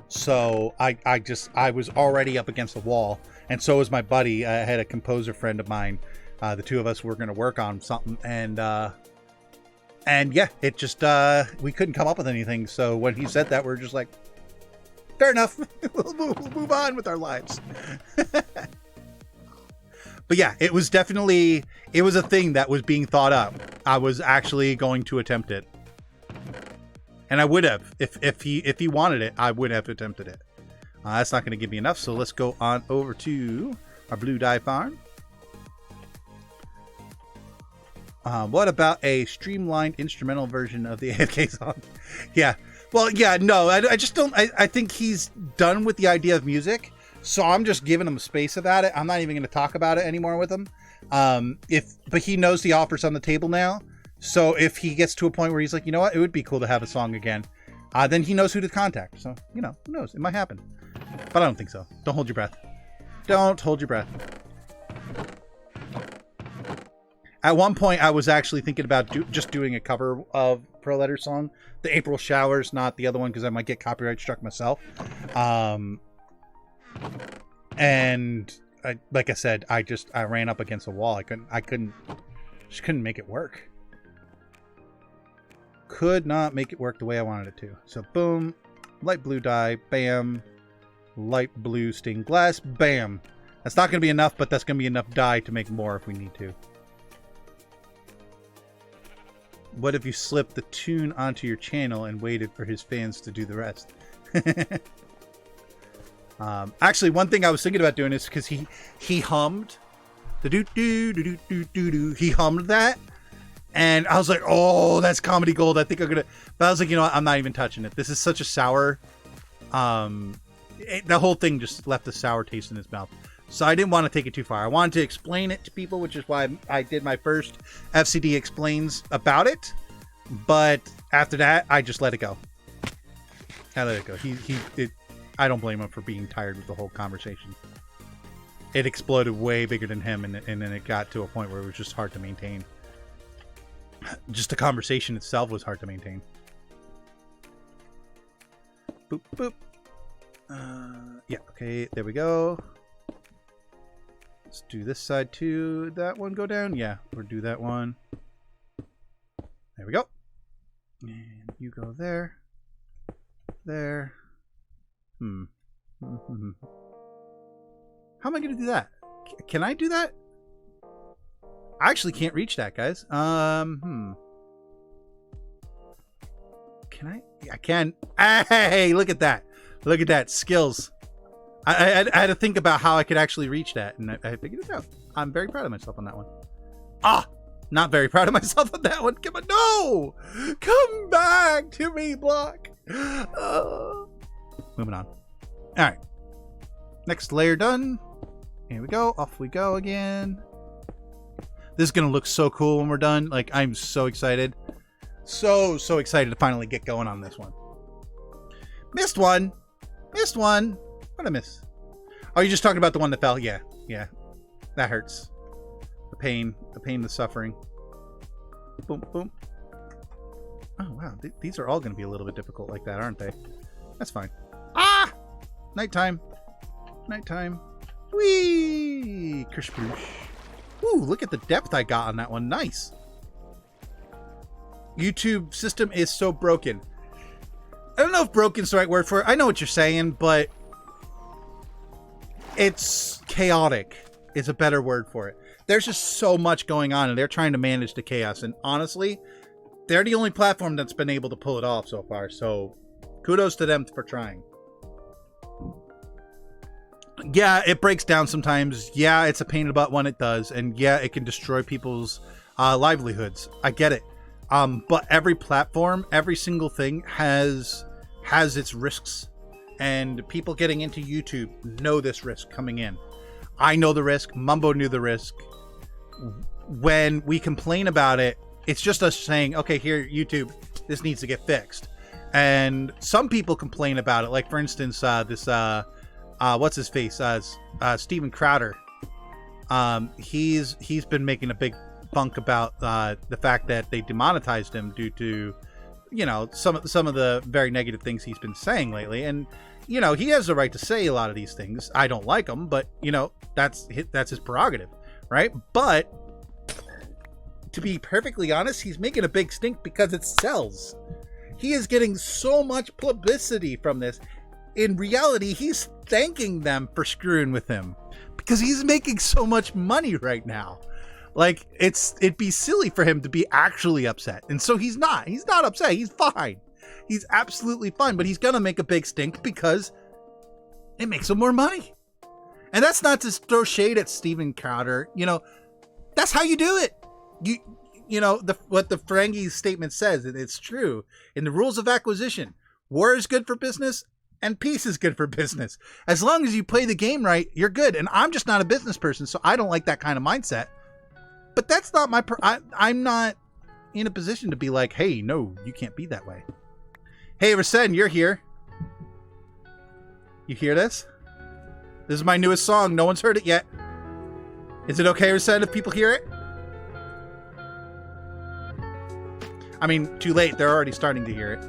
So I was already up against the wall, and so was my buddy. I had a composer friend of mine. The two of us were going to work on something, and yeah, it just, we couldn't come up with anything. So when he said that, we're just like, fair enough. we'll move on with our lives. But yeah, it was definitely, it was a thing that was being thought up. I was actually going to attempt it. And I would have, if he wanted it, I would have attempted it. That's not going to give me enough. So let's go on over to our blue dye farm. What about a streamlined instrumental version of the AFK song? Yeah. Well, yeah, no, I just don't. I think he's done with the idea of music, so I'm just giving him space about it. I'm not even going to talk about it anymore with him. But he knows the offer's on the table now. So if he gets to a point where he's like, you know what, it would be cool to have a song again, then he knows who to contact. So, you know, who knows? It might happen. But I don't think so. Don't hold your breath. Don't hold your breath. At one point, I was actually thinking about just doing a cover of Pro Letter song, the April Showers, not the other one, because I might get copyright struck myself. And like I said, I ran up against a wall. I couldn't make it work. Could not make it work the way I wanted it to. So boom, light blue dye, bam, light blue stained glass, bam. That's not going to be enough, but that's going to be enough dye to make more if we need to. What if you slipped the tune onto your channel and waited for his fans to do the rest? Actually, one thing I was thinking about doing is because he hummed the do. He hummed that, and I was like, oh, that's comedy gold. I think I'm gonna. But I was like, you know what? I'm not even touching it. This is such a sour. The whole thing just left a sour taste in his mouth. So I didn't want to take it too far. I wanted to explain it to people, which is why I did my first FCD explains about it. But after that, I just let it go. I let it go. I don't blame him for being tired with the whole conversation. It exploded way bigger than him, and then it got to a point where it was just hard to maintain. Just the conversation itself was hard to maintain. Boop, boop. Yeah, okay, there we go. Let's do this side too. That one go down? Yeah, we'll do that one. There we go. And you go there. There. How am I going to do that? Can I do that? I actually can't reach that, guys. Can I? I can. Hey, look at that. Look at that. Skills. I had to think about how I could actually reach that, and I figured it out. I'm very proud of myself on that one. Not very proud of myself on that one. Come on, no! Come back to me, block. Moving on. All right. Next layer done. Here we go. Off we go again. This is going to look so cool when we're done. Like, I'm so excited. So excited to finally get going on this one. Missed one. What did I miss? Oh, you're just talking about the one that fell? Yeah. That hurts. The pain, the suffering. Boom, boom. Oh, wow. These are all going to be a little bit difficult like that, aren't they? That's fine. Nighttime. Whee! Kershploosh. Ooh, look at the depth I got on that one. Nice. YouTube system is so broken. I don't know if broken's the right word for it. I know what you're saying, but it's chaotic is a better word for it. There's just so much going on, and they're trying to manage the chaos. And honestly, they're the only platform that's been able to pull it off so far. So kudos to them for trying. Yeah, it breaks down sometimes. Yeah, it's a pain in the butt when it does. And yeah, it can destroy people's livelihoods. I get it. But every platform, every single thing has its risks. And people getting into YouTube know this risk coming in. I know the risk. Mumbo knew the risk. When we complain about it, it's just us saying, okay, here, YouTube, this needs to get fixed. And some people complain about it. Like, for instance, what's his face? Steven Crowder. He's been making a big bunk about the fact that they demonetized him due to, you know, some of the very negative things he's been saying lately. And, you know, he has the right to say a lot of these things. I don't like them, but, you know, that's his prerogative, right? But to be perfectly honest, he's making a big stink because it sells. He is getting so much publicity from this. In reality, he's thanking them for screwing with him because he's making so much money right now. Like, it'd be silly for him to be actually upset. And so he's not upset. He's fine. He's absolutely fine, but he's going to make a big stink because it makes him more money. And that's not to throw shade at Steven Crowder. You know, that's how you do it. you know, what the Ferengi statement says, and it's true. In the rules of acquisition, war is good for business and peace is good for business. As long as you play the game right, you're good. And I'm just not a business person, so I don't like that kind of mindset. But that's not my... I'm not in a position to be like, hey, no, you can't be that way. Hey, Rasen, you're here. You hear this? This is my newest song. No one's heard it yet. Is it okay, Rasen, if people hear it? I mean, too late. They're already starting to hear it.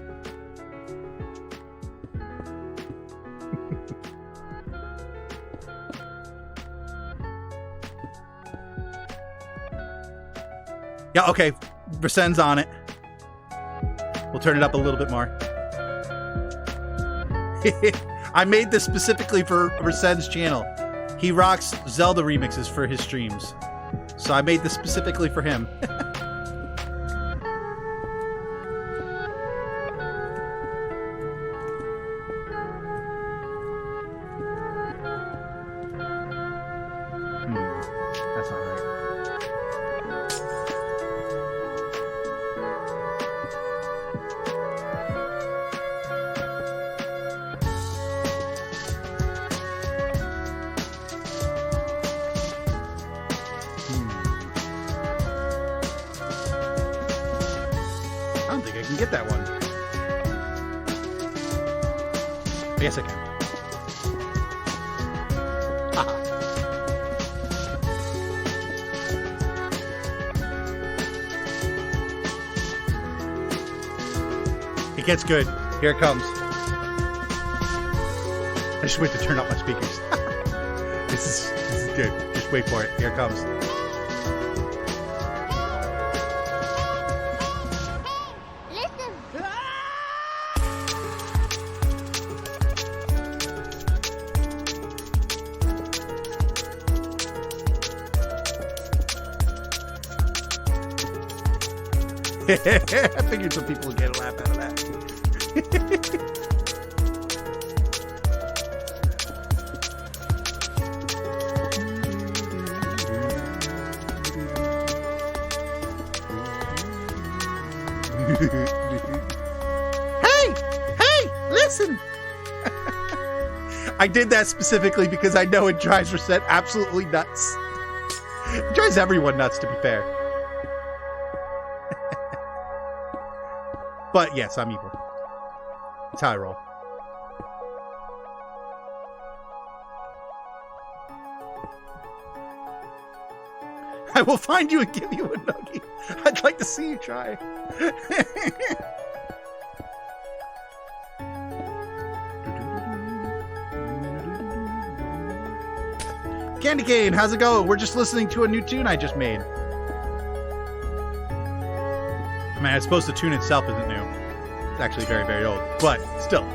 Yeah, okay. Rasen's on it. We'll turn it up a little bit more. I made this specifically for Rasen's channel. He rocks Zelda remixes for his streams. So I made this specifically for him. That's not right. I don't think I can get that one. Yes, I can. It gets good. Here it comes. I just wait to turn up my speakers. This is good. Just wait for it. Here it comes. I figured some people would get a laugh out of that. Hey, listen. I did that specifically because I know it drives Rasen absolutely nuts. It drives everyone nuts, to be fair. But yes, I'm evil. That's how I roll. I will find you and give you a nuggie. I'd like to see you try. Candy Cane, how's it going? We're just listening to a new tune I just made. Man, I suppose the tune itself isn't new. It's actually very, very old, but still.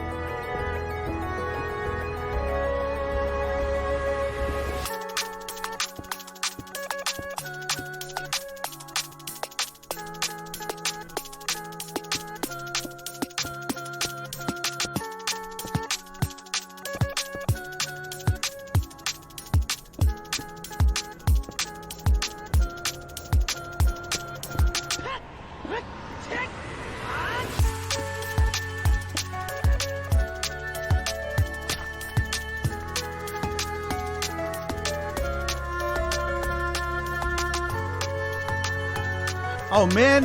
Oh man,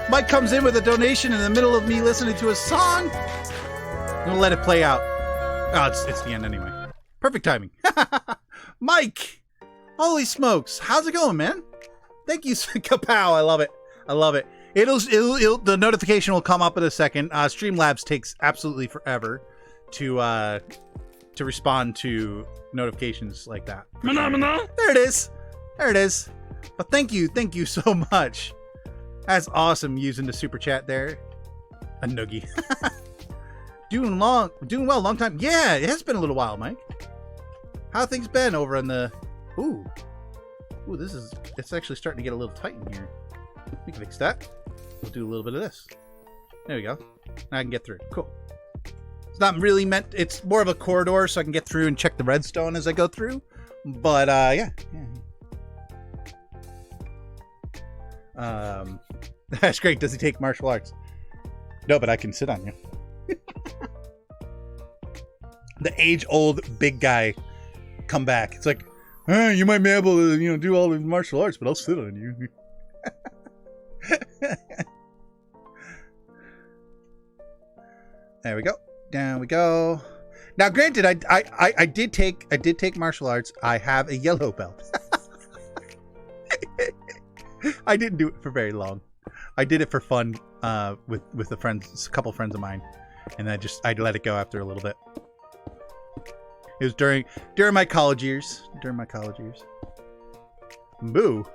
Mike comes in with a donation in the middle of me listening to a song. I'm gonna let it play out. Oh, it's the end anyway. Perfect timing. Mike, holy smokes, how's it going, man? Thank you, Kapow. I love it. I love it. It'll the notification will come up in a second. Streamlabs takes absolutely forever to respond to notifications like that. There it is. There it is. But thank you so much. That's awesome using the super chat there. A noogie. Doing well, long time. Yeah, it has been a little while, Mike. How have things been over on the... Ooh, it's actually starting to get a little tight in here. We can fix that. We'll do a little bit of this. There we go. Now I can get through. Cool. It's not really meant... It's more of a corridor so I can get through and check the redstone as I go through. But, yeah. That's great. Does he take martial arts? No, but I can sit on you. The age-old big guy come back. It's like, you might be able to, do all the martial arts, but I'll sit on you. There we go. Down we go. Now, granted, I did take martial arts. I have a yellow belt. I didn't do it for very long. I did it for fun with a couple friends of mine, and I let it go after a little bit. It was during my college years. Boo.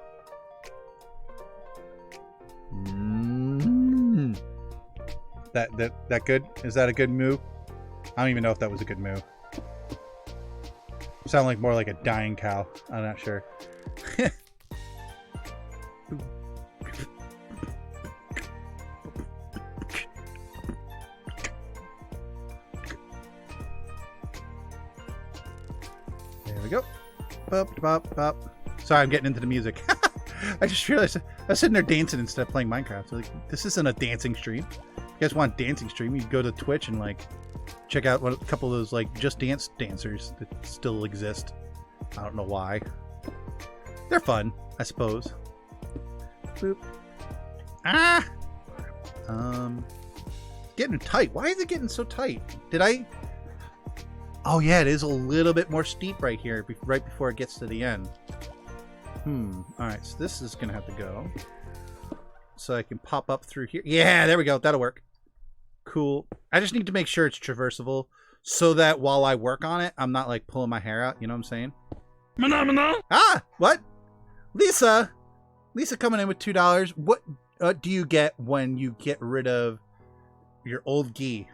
That good? Is that a good move? I don't even know if that was a good move. Sound like more like a dying cow. I'm not sure. There we go. Pop, pop, pop. Sorry, I'm getting into the music. I just realized I was sitting there dancing instead of playing Minecraft. So, like, this isn't a dancing stream. If you guys want a dancing stream, you can go to Twitch and check out a couple of those Just Dance dancers that still exist. I don't know why. They're fun, I suppose. Boop. Ah! Getting tight. Why is it getting so tight? Oh yeah, it is a little bit more steep right here, right before it gets to the end. Alright, so this is gonna have to go. So I can pop up through here. Yeah, there we go. That'll work. Cool. I just need to make sure it's traversable so that while I work on it, I'm not pulling my hair out. You know what I'm saying? Ah! What? Lisa coming in with $2. What do you get when you get rid of your old gi?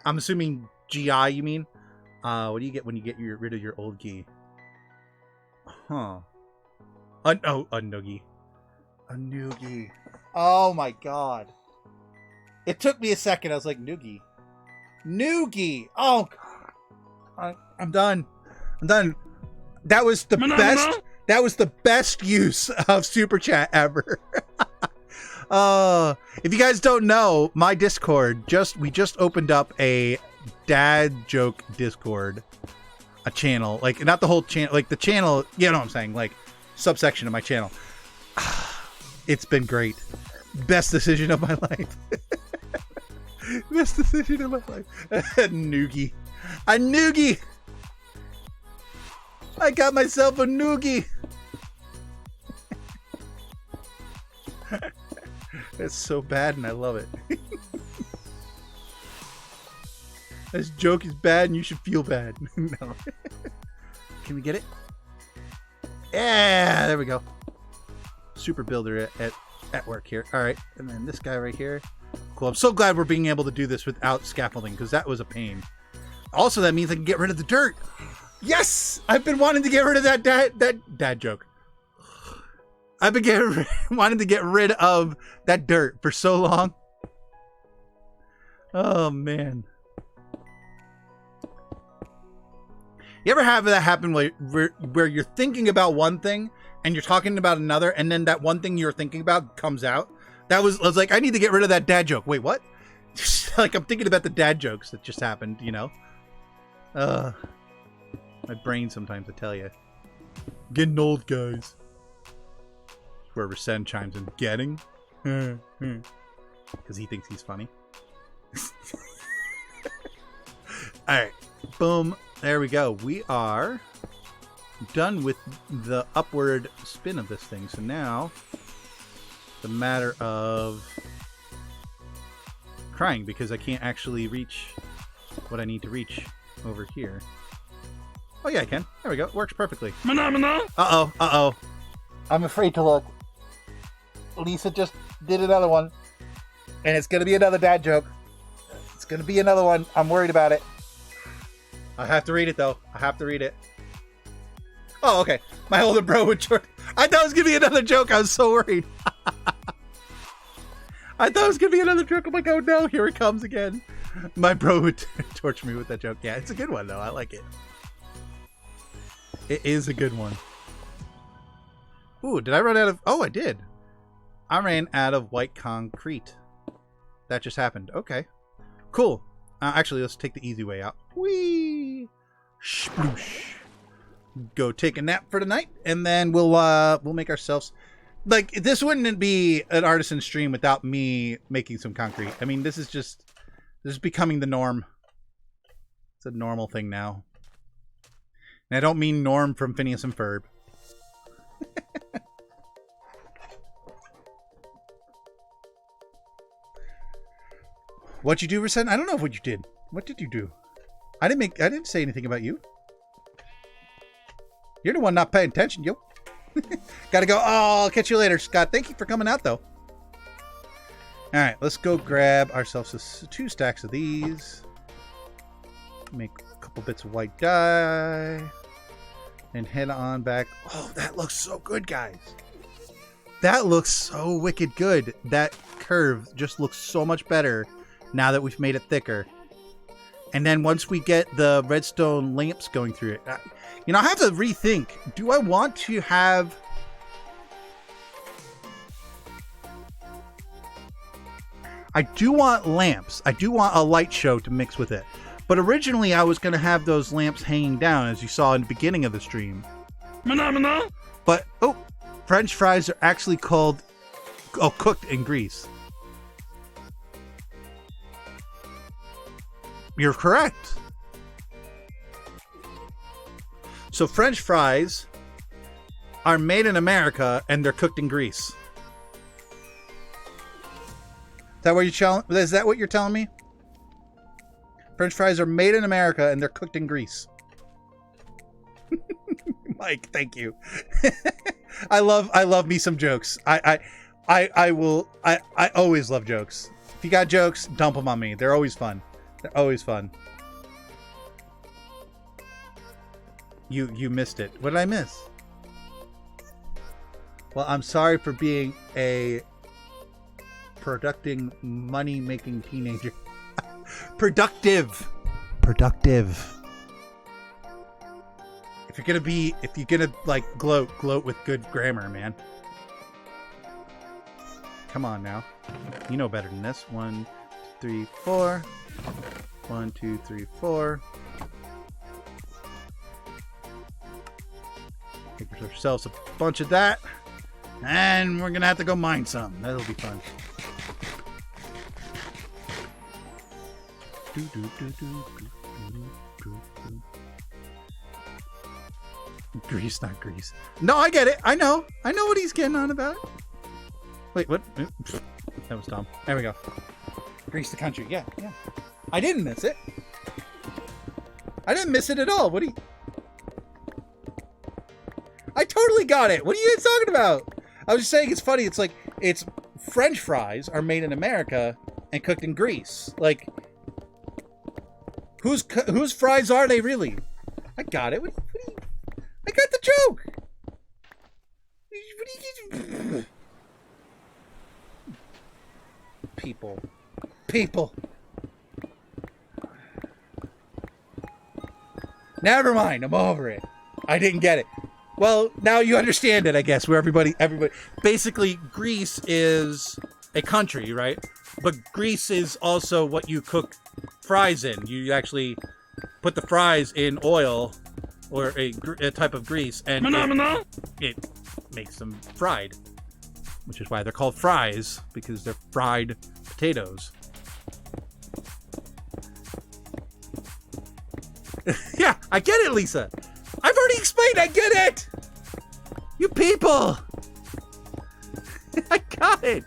I'm assuming GI, you mean? What do you get when you get rid of your old gi? Huh. A noogie. A noogie. Oh my god. It took me a second. I was like, noogie. Noogie. Oh god. I'm done. That was the best. That was the best use of Super Chat ever. If you guys don't know, my Discord we just opened up a dad joke Discord, a channel, not the whole channel, the channel, you know what I'm saying, subsection of my channel. It's been great. Best decision of my life. Best decision of my life. A noogie. I got myself a noogie. That's so bad and I love it. This joke is bad and you should feel bad. No. Can we get it? Yeah, there we go. Super builder at work here. All right, and then this guy right here. Cool. I'm so glad we're being able to do this without scaffolding because that was a pain. Also, that means I can get rid of the dirt. Yes, I've been wanting to get rid of that dad joke. I've been wanting to get rid of that dirt for so long. Oh man. You ever have that happen where you're thinking about one thing and you're talking about another, and then that one thing you're thinking about comes out? I was like, I need to get rid of that dad joke. Wait, what? I'm thinking about the dad jokes that just happened, my brain sometimes, I tell you. Getting old, guys. Where Resend chimes in. Getting? Because he thinks he's funny. Alright. Boom. There we go. We are done with the upward spin of this thing. So now, the matter of crying because I can't actually reach what I need to reach over here. Oh yeah, I can. There we go. It works perfectly. Uh-oh. I'm afraid to look. Lisa just did another one. And it's going to be another dad joke. It's going to be another one. I'm worried about it. I have to read it, though. I have to read it. Oh, okay. My older bro would torch. I thought it was going to be another joke. I was so worried. I thought it was going to be another joke. I'm like, oh no, here it comes again. My bro would torture me with that joke. Yeah, it's a good one, though. I like it. It is a good one. Ooh, did I run out of... Oh, I did. I ran out of white concrete. That just happened. Okay. Cool. Actually, let's take the easy way out. Whee! Sploosh. Go take a nap for the night, and then we'll make ourselves... Like, this wouldn't be an artisan stream without me making some concrete. I mean, this is becoming the norm. It's a normal thing now. And I don't mean Norm from Phineas and Ferb. What'd you do, Resent? I don't know what you did. What did you do? I didn't say anything about you. You're the one not paying attention, yo. Gotta go. Oh, I'll catch you later, Scott. Thank you for coming out, though. Alright, let's go grab ourselves 2 stacks of these. Make a couple bits of white dye. And head on back. Oh, that looks so good, guys. That looks so wicked good. That curve just looks so much better now that we've made it thicker. And then once we get the redstone lamps going through it, you know, I have to rethink. Do I want to have... I do want lamps. I do want a light show to mix with it. But originally I was going to have those lamps hanging down, as you saw in the beginning of the stream. But, oh, French fries are actually called, cooked in grease. You're correct. So French fries are made in America and they're cooked in grease. Is that what you're telling me? French fries are made in America and they're cooked in grease. Mike, thank you. I love me some jokes. I always love jokes. If you got jokes, dump them on me. They're always fun. They're always fun. You missed it. What did I miss? Well, I'm sorry for being a producing money-making teenager. Productive. If you're gonna like gloat with good grammar, man. Come on now. You know better than this. 1, 2, 3, 4. 1, 2, 3, 4. Make ourselves a bunch of that. And we're gonna have to go mine some. That'll be fun. Grease, not grease. No, I get it. I know what he's getting on about. Wait, what? That was dumb. There we go. Grease the country. Yeah. I didn't miss it. I didn't miss it at all. What do you... I totally got it. What are you guys talking about? I was just saying it's funny. It's like, it's French fries are made in America and cooked in grease. Like, whose fries are they really? I got it. I got the joke. People. Never mind. I'm over it. I didn't get it. Well, now you understand it, I guess, where everybody... Basically, Greece is a country, right? But Greece is also what you cook fries in. You actually put the fries in oil or a type of grease, and it makes them fried. Which is why they're called fries, because they're fried potatoes. Yeah, I get it, Lisa. I've already explained, I get it! You people! I got it!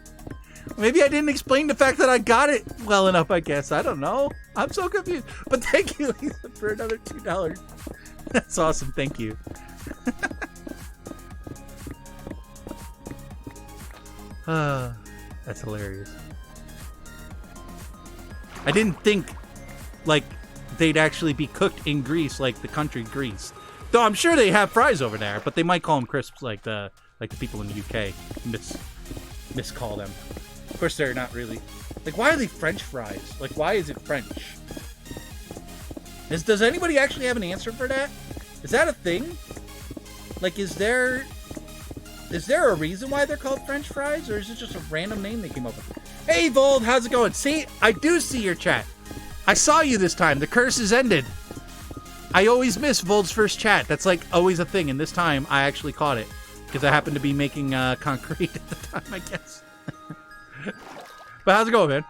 Maybe I didn't explain the fact that I got it well enough, I guess. I don't know. I'm so confused. But thank you, Lisa, for another $2. That's awesome. Thank you. That's hilarious. I didn't think, like, they'd actually be cooked in grease like the country Greece. Though I'm sure they have fries over there, but they might call them crisps like the people in the UK miscall them. Of course, they're not really. Like, why are they French fries? Like, why is it French? Does anybody actually have an answer for that? Is that a thing? Like, is there Is there a reason why they're called French fries, or is it just a random name they came up with? Hey, Vold, how's it going? See, I do see your chat. I saw you this time. The curse is ended. I always miss Vold's first chat. That's like always a thing, and this time I actually caught it because I happened to be making concrete at the time, I guess. But how's it going, man?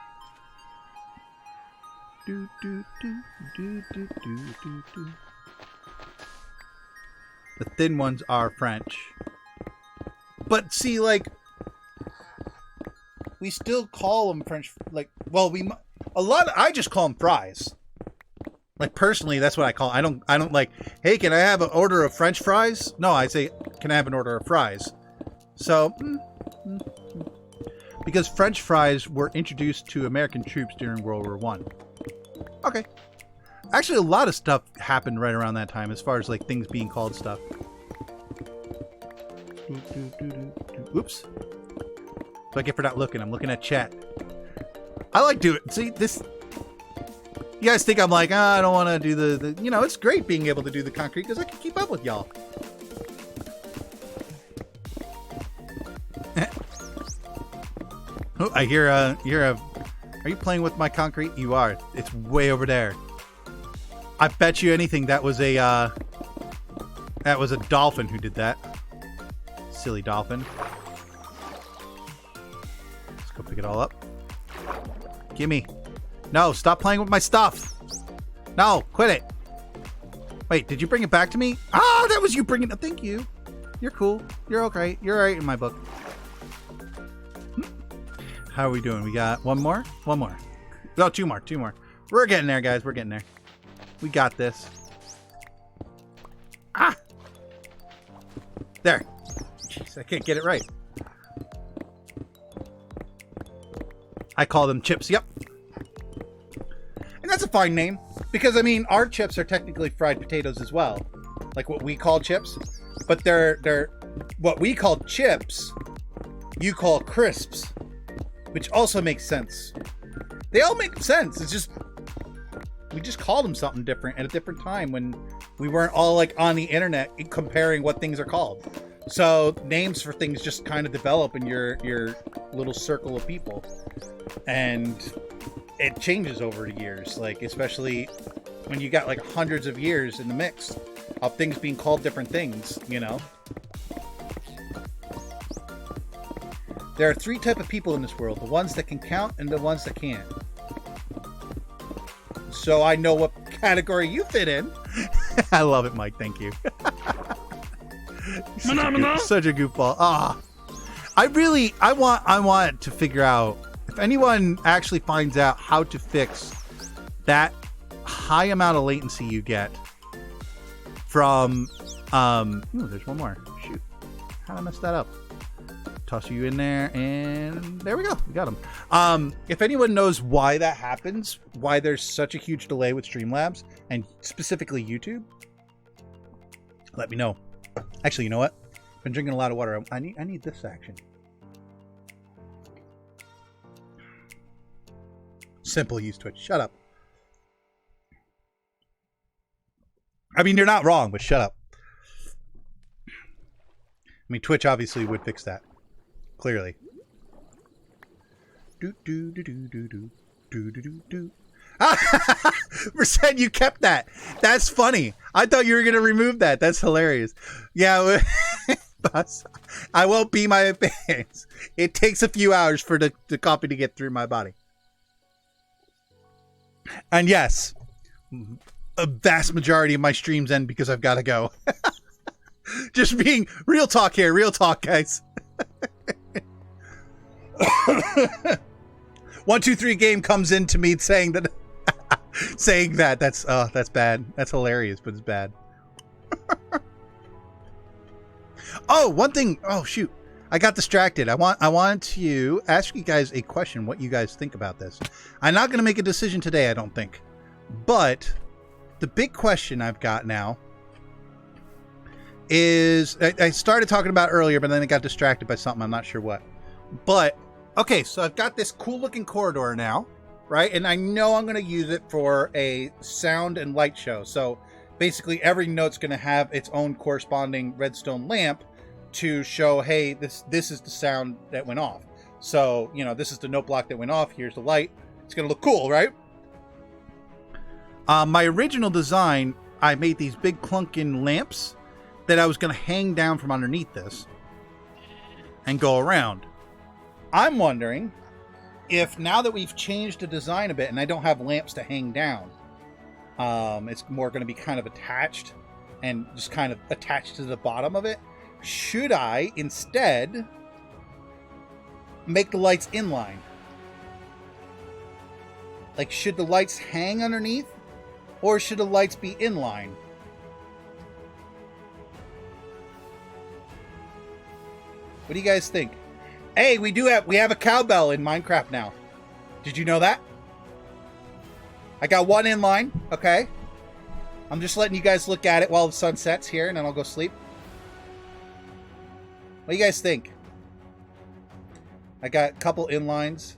The thin ones are French. But see, like, we still call them French, like, well, I just call them fries. Like, personally, that's what I call. I don't like, hey, can I have an order of French fries? No, I say, can I have an order of fries? So, because French fries were introduced to American troops during World War I. Okay. Actually, a lot of stuff happened right around that time as far as, like, things being called stuff. Oops. So I get for not looking. I'm looking at chat. I like doing it. See, this... You guys think I'm like, I don't want to do the... You know, it's great being able to do the concrete because I can keep up with y'all. Oh, I hear a... Are you playing with my concrete? You are. It's way over there. I bet you anything that was a dolphin who did that. Silly dolphin. Let's go pick it all up. Gimme. No, stop playing with my stuff. No, quit it. Wait, did you bring it back to me? Ah, that was you bringing it. Thank you. You're cool. You're okay. You're all right in my book. How are we doing? We got one more? One more. No, two more. Two more. We're getting there, guys. We're getting there. We got this. Ah! There. Jeez, I can't get it right. I call them chips. Yep. And that's a fine name. Because, I mean, our chips are technically fried potatoes as well. Like what we call chips. But they're what we call chips, you call crisps. Which also makes sense. They all make sense. It's just... We just called them something different at a different time when we weren't all like on the internet comparing what things are called. So names for things just kind of develop in your little circle of people. And it changes over the years. Like, especially when you got like hundreds of years in the mix of things being called different things, you know? There are three types of people in this world. The ones that can count and the ones that can't. So I know what category you fit in. I love it, Mike. Thank you. Such a goofball. Ah, I want to figure out if anyone actually finds out how to fix that high amount of latency you get from. Ooh, there's one more. Shoot, how did I mess that up? Toss you in there, and there we go. We got him. If anyone knows why that happens, why there's such a huge delay with Streamlabs, and specifically YouTube, let me know. Actually, you know what? I've been drinking a lot of water. I need this action. Simple use Twitch. Shut up. I mean, you're not wrong, but shut up. I mean, Twitch obviously would fix that. Clearly. Percent, you kept that. That's funny. I thought you were gonna remove that. That's hilarious. Yeah, boss. I won't be my pants. It takes a few hours for the coffee to get through my body. And yes, a vast majority of my streams end because I've got to go. Just being real talk here. Real talk, guys. 123 game comes into me saying that that's bad. That's hilarious, but it's bad. Oh, one thing. Oh shoot, I got distracted. I want to ask you guys a question. What you guys think about this? I'm not going to make a decision today, I don't think. But the big question I've got now is I started talking about earlier, but then I got distracted by something. I'm not sure what. But okay, so I've got this cool looking corridor now, right? And I know I'm going to use it for a sound and light show. So basically every note's going to have its own corresponding redstone lamp to show, hey, this is the sound that went off. So, you know, this is the note block that went off. Here's the light. It's going to look cool, right? My original design, I made these big clunking lamps that I was going to hang down from underneath this and go around. I'm wondering if now that we've changed the design a bit and I don't have lamps to hang down, it's more going to be kind of attached and just kind of attached to the bottom of it. Should I instead make the lights inline? Like, should the lights hang underneath, or should the lights be inline? What do you guys think? Hey, we have a cowbell in Minecraft now. Did you know that? I got one inline, okay? I'm just letting you guys look at it while the sun sets here, and then I'll go sleep. What do you guys think? I got a couple inlines.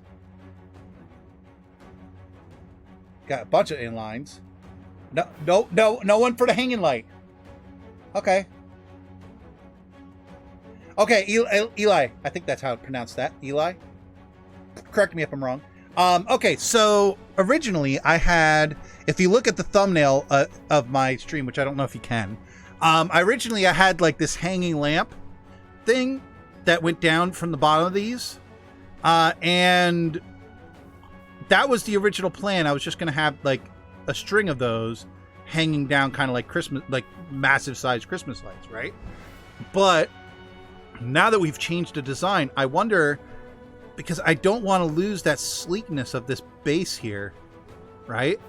Got a bunch of inlines. No one for the hanging light. Okay. Okay, Eli. I think that's how to pronounce that. Eli. Correct me if I'm wrong. Okay, so originally I had, if you look at the thumbnail of my stream, which I don't know if you can, originally I had like this hanging lamp thing that went down from the bottom of these. And that was the original plan. I was just going to have like a string of those hanging down, kind of like Christmas, like massive size Christmas lights, right? But now that we've changed the design, I wonder, because I don't want to lose that sleekness of this base here, right?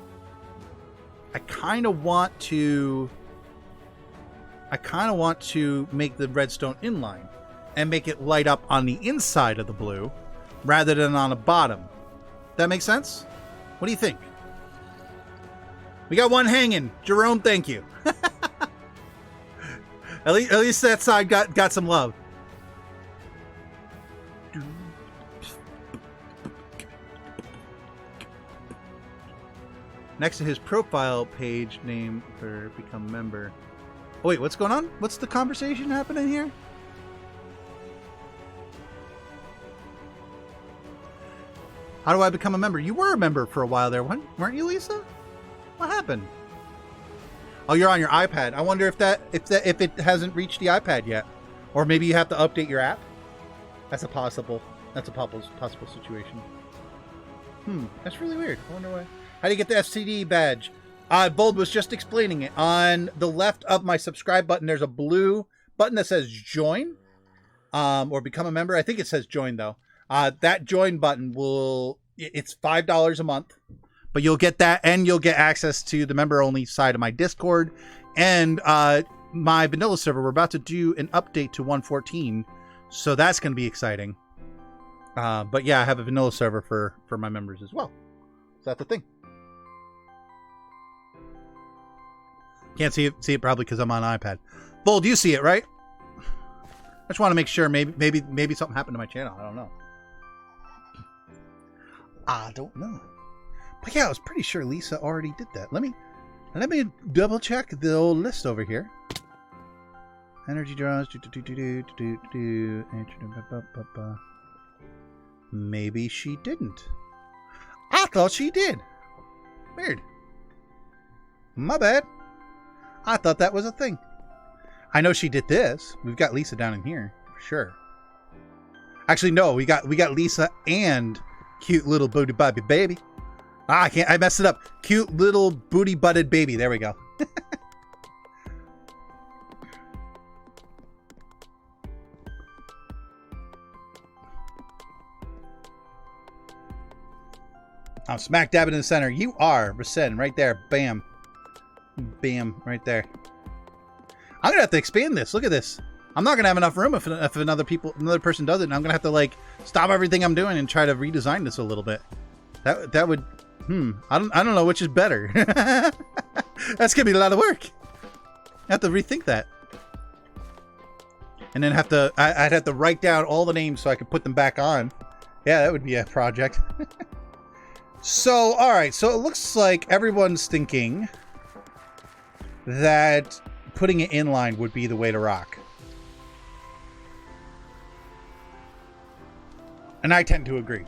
I kind of want to make the redstone inline and make it light up on the inside of the blue rather than on the bottom. That makes sense? What do you think? We got one hanging. Jerome, thank you. at least that side got some love. Next to his profile page name for become member. Oh, wait, what's going on? What's the conversation happening here? How do I become a member? You were a member for a while there, weren't you, Lisa? What happened? Oh, you're on your iPad. I wonder if it hasn't reached the iPad yet, or maybe you have to update your app. That's a possible situation. That's really weird. I wonder why. How do you get the FCD badge? Bold was just explaining it. On the left of my subscribe button, there's a blue button that says join, or become a member. I think it says join though. That join button it's $5 a month, but you'll get that, and you'll get access to the member only side of my Discord and my vanilla server. We're about to do an update to 1.14, so that's going to be exciting. But yeah, I have a vanilla server for my members as well. So that's the thing. Can't see it probably because I'm on iPad. Bold, you see it, right? I just want to make sure. Maybe something happened to my channel. I don't know. But yeah, I was pretty sure Lisa already did that. Let me double check the old list over here. Energy draws. Maybe she didn't. I thought she did. Weird. My bad. I thought that was a thing. I know she did this. We've got Lisa down in here, for sure. Actually, no, we got Lisa and cute little booty butted baby. I messed it up. Cute little booty butted baby. There we go. I'm smack dab in the center. You are, Rasen, right there. Bam. Bam, right there. I'm gonna have to expand this. Look at this. I'm not gonna have enough room if another person does it, and I'm gonna have to like stop everything I'm doing and try to redesign this a little bit. That would I don't know which is better. That's gonna be a lot of work. I have to rethink that. And then I'd have to write down all the names so I could put them back on. Yeah, that would be a project. So, all right. So it looks like everyone's thinking that putting it inline would be the way to rock. And I tend to agree.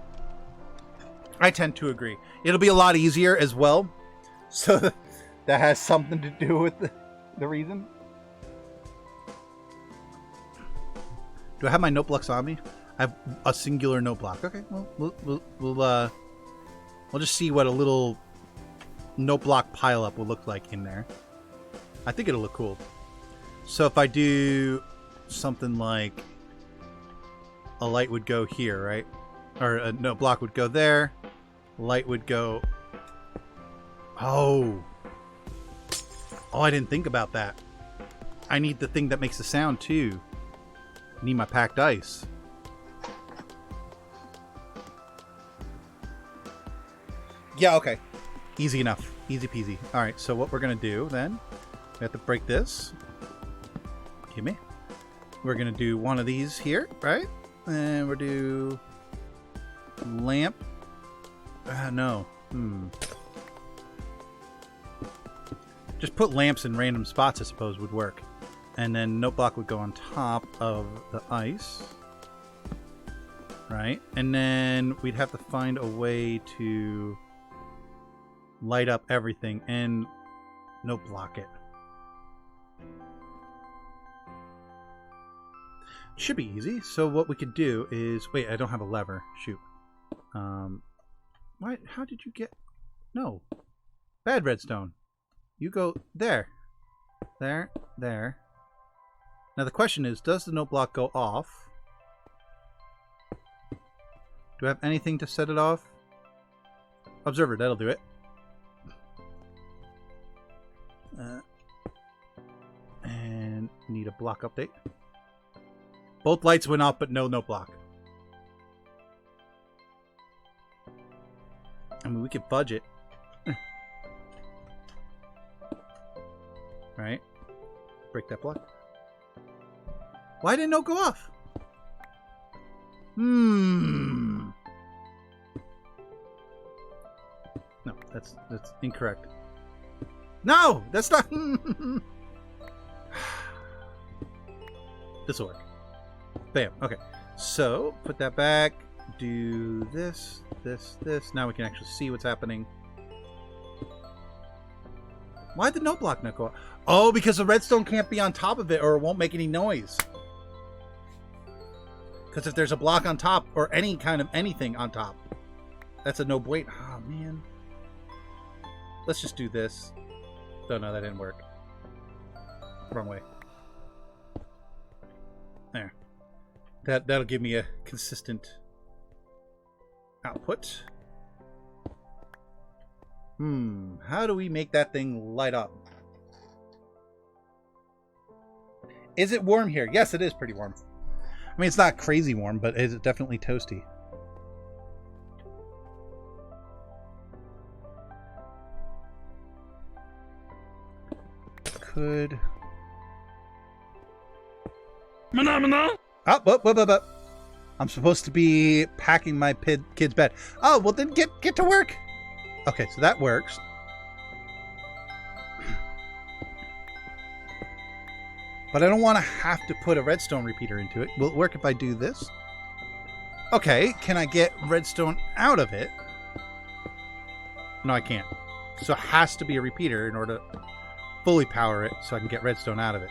It'll be a lot easier as well. So that has something to do with the reason. Do I have my note blocks on me? I have a singular note block. Okay, well, we'll just see what a little note block pile up will look like in there. I think it'll look cool. So if I do something like a light would go here, right? Or a note block would go there. Light would go... Oh, I didn't think about that. I need the thing that makes the sound too. I need my packed ice. Yeah, okay. Easy enough. Easy peasy. Alright, so what we're going to do then, we have to break this. Give me. We're going to do one of these here, right? And we'll do lamp. No. Just put lamps in random spots, I suppose, would work. And then note block would go on top of the ice. Right? And then we'd have to find a way to light up everything and note block it. Should be easy. So what we could do is... Wait, I don't have a lever. Shoot. Why? How did you get... No. Bad redstone. You go there. There. There. Now the question is, does the note block go off? Do I have anything to set it off? Observer, that'll do it. And need a block update. Both lights went off, but no note block. I mean, we could fudge it. Right? Break that block. Why didn't note go off? No, that's incorrect. No, that's not. This will work. Bam. Okay. So put that back. Do this, this. Now we can actually see what's happening. Why did the note block not go off? Oh, because the redstone can't be on top of it or it won't make any noise. Because if there's a block on top or any kind of anything on top, that's a no wait. Oh, man. Let's just do this. Oh, no, that didn't work. Wrong way. There. That'll give me a consistent output. How do we make that thing light up? Is it warm here? Yes, it is pretty warm. I mean, it's not crazy warm, but it's definitely toasty. Could... Oh, I'm supposed to be packing my kid's bed. Oh, well then get to work. Okay, so that works. But I don't want to have to put a redstone repeater into it. Will it work if I do this? Okay, can I get redstone out of it? No, I can't. So it has to be a repeater in order to fully power it so I can get redstone out of it.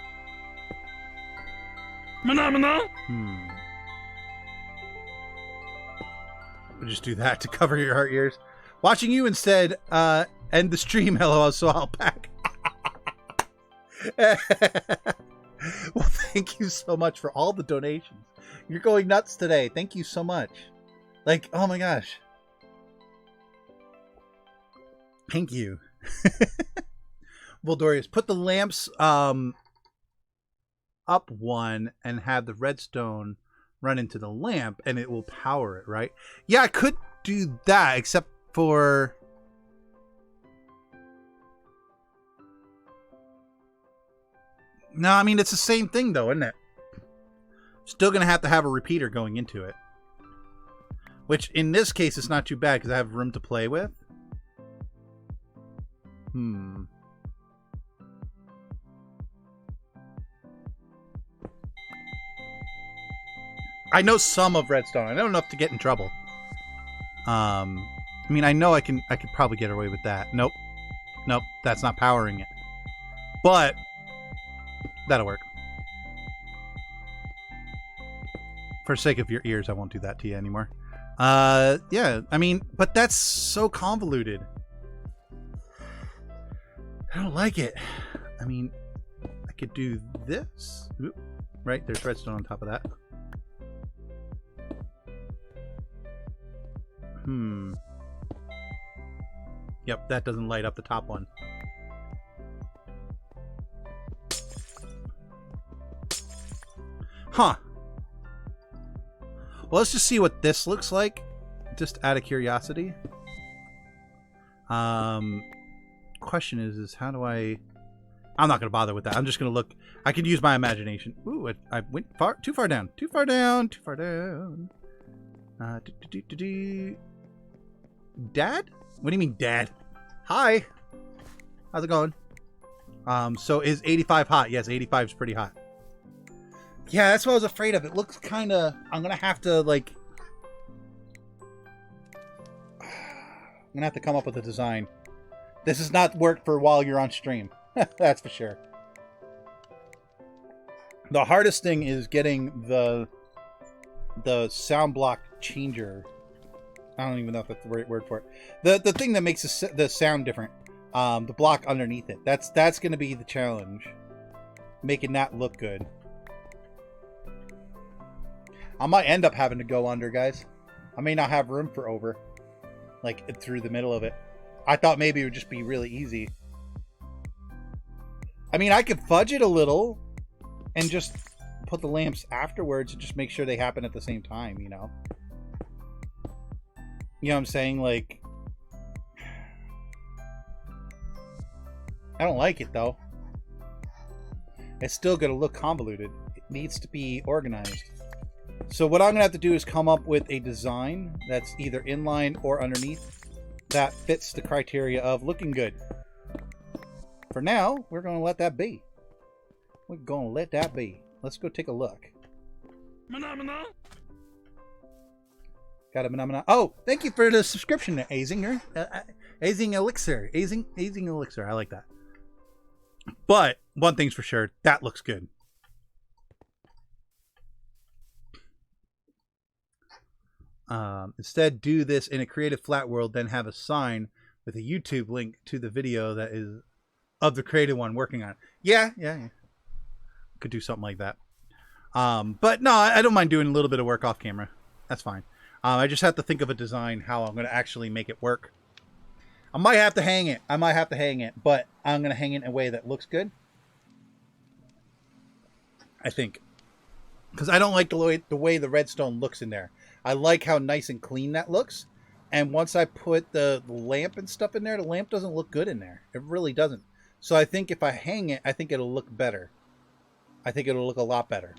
We'll just do that to cover your heart ears. Watching you instead end the stream, LOL, so I'll pack. Well, thank you so much for all the donations. You're going nuts today. Thank you so much. Like, oh my gosh. Thank you. Well, Dorius, put the lamps up one and have the redstone run into the lamp and it will power it, right? Yeah, I could do that, except for... No, I mean, it's the same thing, though, isn't it? Still going to have a repeater going into it. Which, in this case, it's not too bad, because I have room to play with. I know some of redstone. I know enough to get in trouble. I mean, I know I could probably get away with that. Nope. Nope, that's not powering it. But that'll work. For the sake of your ears, I won't do that to you anymore. Yeah, I mean, but that's so convoluted. I don't like it. I mean, I could do this. Oop, right, there's redstone on top of that. Yep, that doesn't light up the top one. Huh. Well, let's just see what this looks like, just out of curiosity. Question is how do I'm not going to bother with that. I'm just going to look. I can use my imagination. Ooh, I went too far down. Too far down. Dad? What do you mean, Dad? Hi. How's it going? So is 85 hot? Yes, 85 is pretty hot. Yeah, that's what I was afraid of. It looks kind of... I'm going to have to, like... I'm going to have to come up with a design. This does not work for while you're on stream. That's for sure. The hardest thing is getting the sound block changer. I don't even know if that's the right word for it. The thing that makes the sound different. The block underneath it. That's going to be the challenge. Making that look good. I might end up having to go under, guys. I may not have room for over. Like, through the middle of it. I thought maybe it would just be really easy. I mean, I could fudge it a little. And just put the lamps afterwards and just make sure they happen at the same time, you know? You know what I'm saying? Like... I don't like it, though. It's still going to look convoluted. It needs to be organized. So what I'm going to have to do is come up with a design that's either inline or underneath that fits the criteria of looking good. For now, we're going to let that be. We're going to let that be. Let's go take a look. Got a phenomena. Oh, thank you for the subscription, Azinger. Azing Elixir. Azing Elixir. I like that. But one thing's for sure, that looks good. Instead, do this in a creative flat world, then have a sign with a YouTube link to the video that is of the creative one working on it. Yeah. Could do something like that. But no, I don't mind doing a little bit of work off camera. That's fine. I just have to think of a design, how I'm going to actually make it work. I might have to hang it. But I'm going to hang it in a way that looks good. I think. Because I don't like the way the redstone looks in there. I like how nice and clean that looks. And once I put the lamp and stuff in there, the lamp doesn't look good in there. It really doesn't. So I think if I hang it, I think it'll look better. I think it'll look a lot better.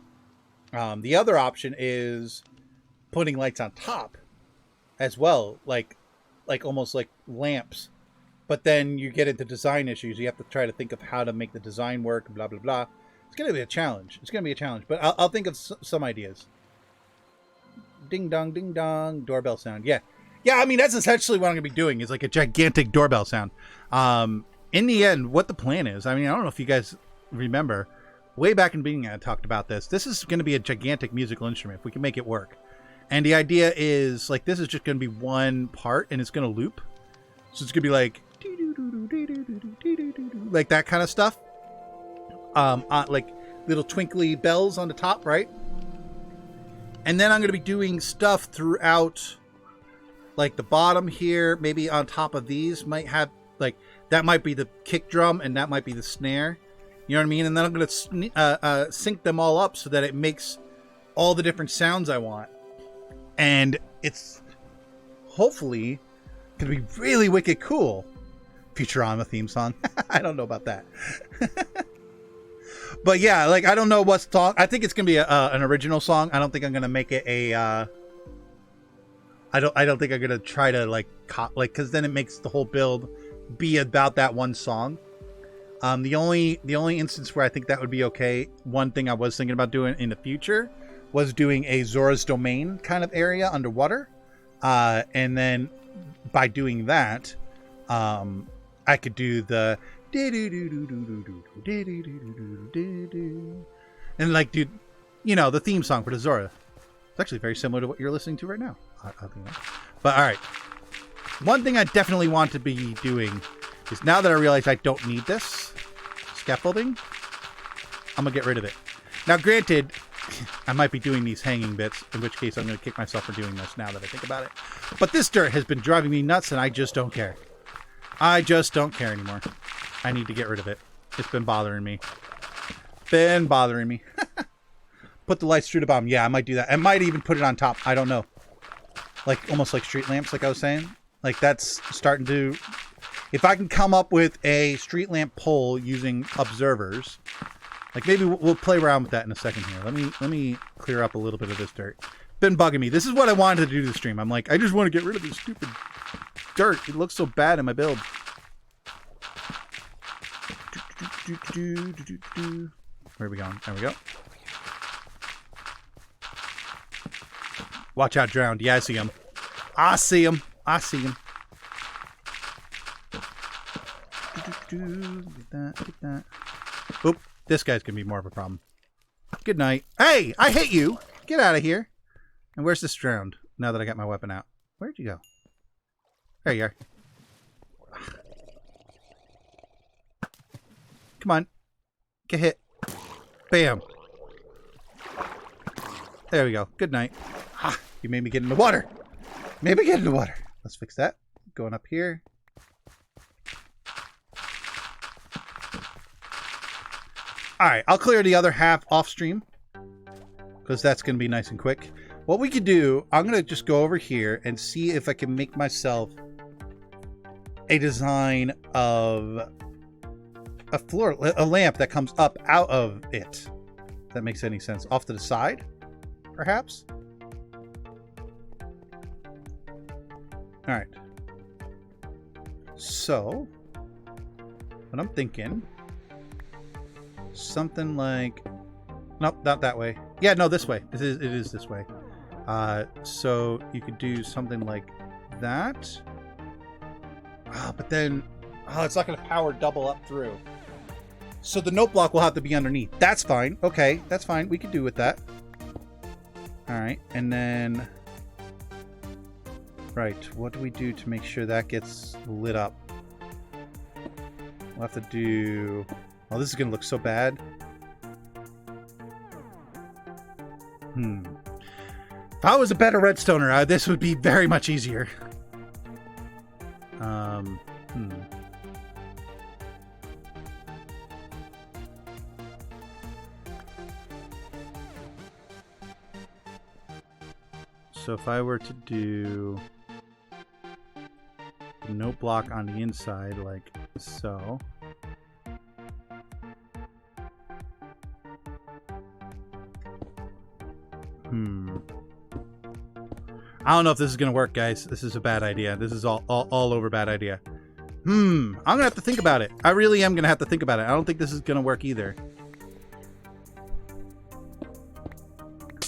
The other option is putting lights on top as well. Like almost like lamps. But then you get into design issues. You have to try to think of how to make the design work, blah, blah, blah. It's going to be a challenge. But I'll think of some ideas. Ding dong, doorbell sound. Yeah, I mean, that's essentially what I'm going to be doing, is like a gigantic doorbell sound. In the end, what the plan is, I mean, I don't know if you guys remember, way back in the beginning I talked about this. This is going to be a gigantic musical instrument if we can make it work. And the idea is, like, this is just going to be one part, and it's going to loop. So it's going to be like that kind of stuff. Like little twinkly bells on the top, right? And then I'm going to be doing stuff throughout, like the bottom here, maybe on top of these might have, like, that might be the kick drum and that might be the snare. You know what I mean? And then I'm going to sync them all up so that it makes all the different sounds I want. And it's hopefully going to be really wicked cool. Futurama theme song. I don't know about that. But yeah, like, I don't know what song. I think it's gonna be an original song. I don't think I'm gonna make it a. I don't think I'm gonna try to because then it makes the whole build be about that one song. The only instance where I think that would be okay. One thing I was thinking about doing in the future was doing a Zora's Domain kind of area underwater. And then by doing that, I could do the and like do, you know, the theme song for the Zora. It's actually very similar to what you're listening to right now. But all right, one thing I definitely want to be doing is, now that I realize I don't need this scaffolding, I'm gonna get rid of it. Now, granted, I might be doing these hanging bits, in which case I'm going to kick myself for doing this now that I think about it. But this dirt has been driving me nuts, and I just don't care. I just don't care anymore. I need to get rid of it. It's been bothering me. Put the lights through the bottom. Yeah, I might do that. I might even put it on top. I don't know. Like, almost like street lamps, like I was saying. Like, that's starting to... If I can come up with a street lamp pole using observers... Like, maybe we'll play around with that in a second here. Let me clear up a little bit of this dirt. Been bugging me. This is what I wanted to do to the stream. I'm like, I just want to get rid of this stupid dirt. It looks so bad in my build. Where are we going? There we go. Watch out, drowned. Yeah, I see him. I see him. I see him. Get that. Get that. Oop. This guy's going to be more of a problem. Good night. Hey, I hate you. Get out of here. And where's this drowned? Now that I got my weapon out. Where'd you go? There you are. Come on. Get hit. Bam. There we go. Good night. Ah, you made me get in the water. Made me get in the water. Let's fix that. Going up here. Alright, I'll clear the other half off stream, because that's going to be nice and quick. What we could do, I'm going to just go over here and see if I can make myself a design of a lamp that comes up out of it. If that makes any sense. Off to the side, perhaps? Alright. So, what I'm thinking... Something like... Nope, not that way. Yeah, no, this way. It is this way. So you could do something like that. But then... Oh, it's not going to power double up through. So the note block will have to be underneath. That's fine. Okay, that's fine. We could do with that. Alright, and then... Right, what do we do to make sure that gets lit up? We'll have to do... Oh, this is going to look so bad. If I was a better redstoner, this would be very much easier. So if I were to do the note block on the inside like so... I don't know if this is going to work, guys. This is a bad idea. This is all over bad idea. I'm going to have to think about it. I really am going to have to think about it. I don't think this is going to work either.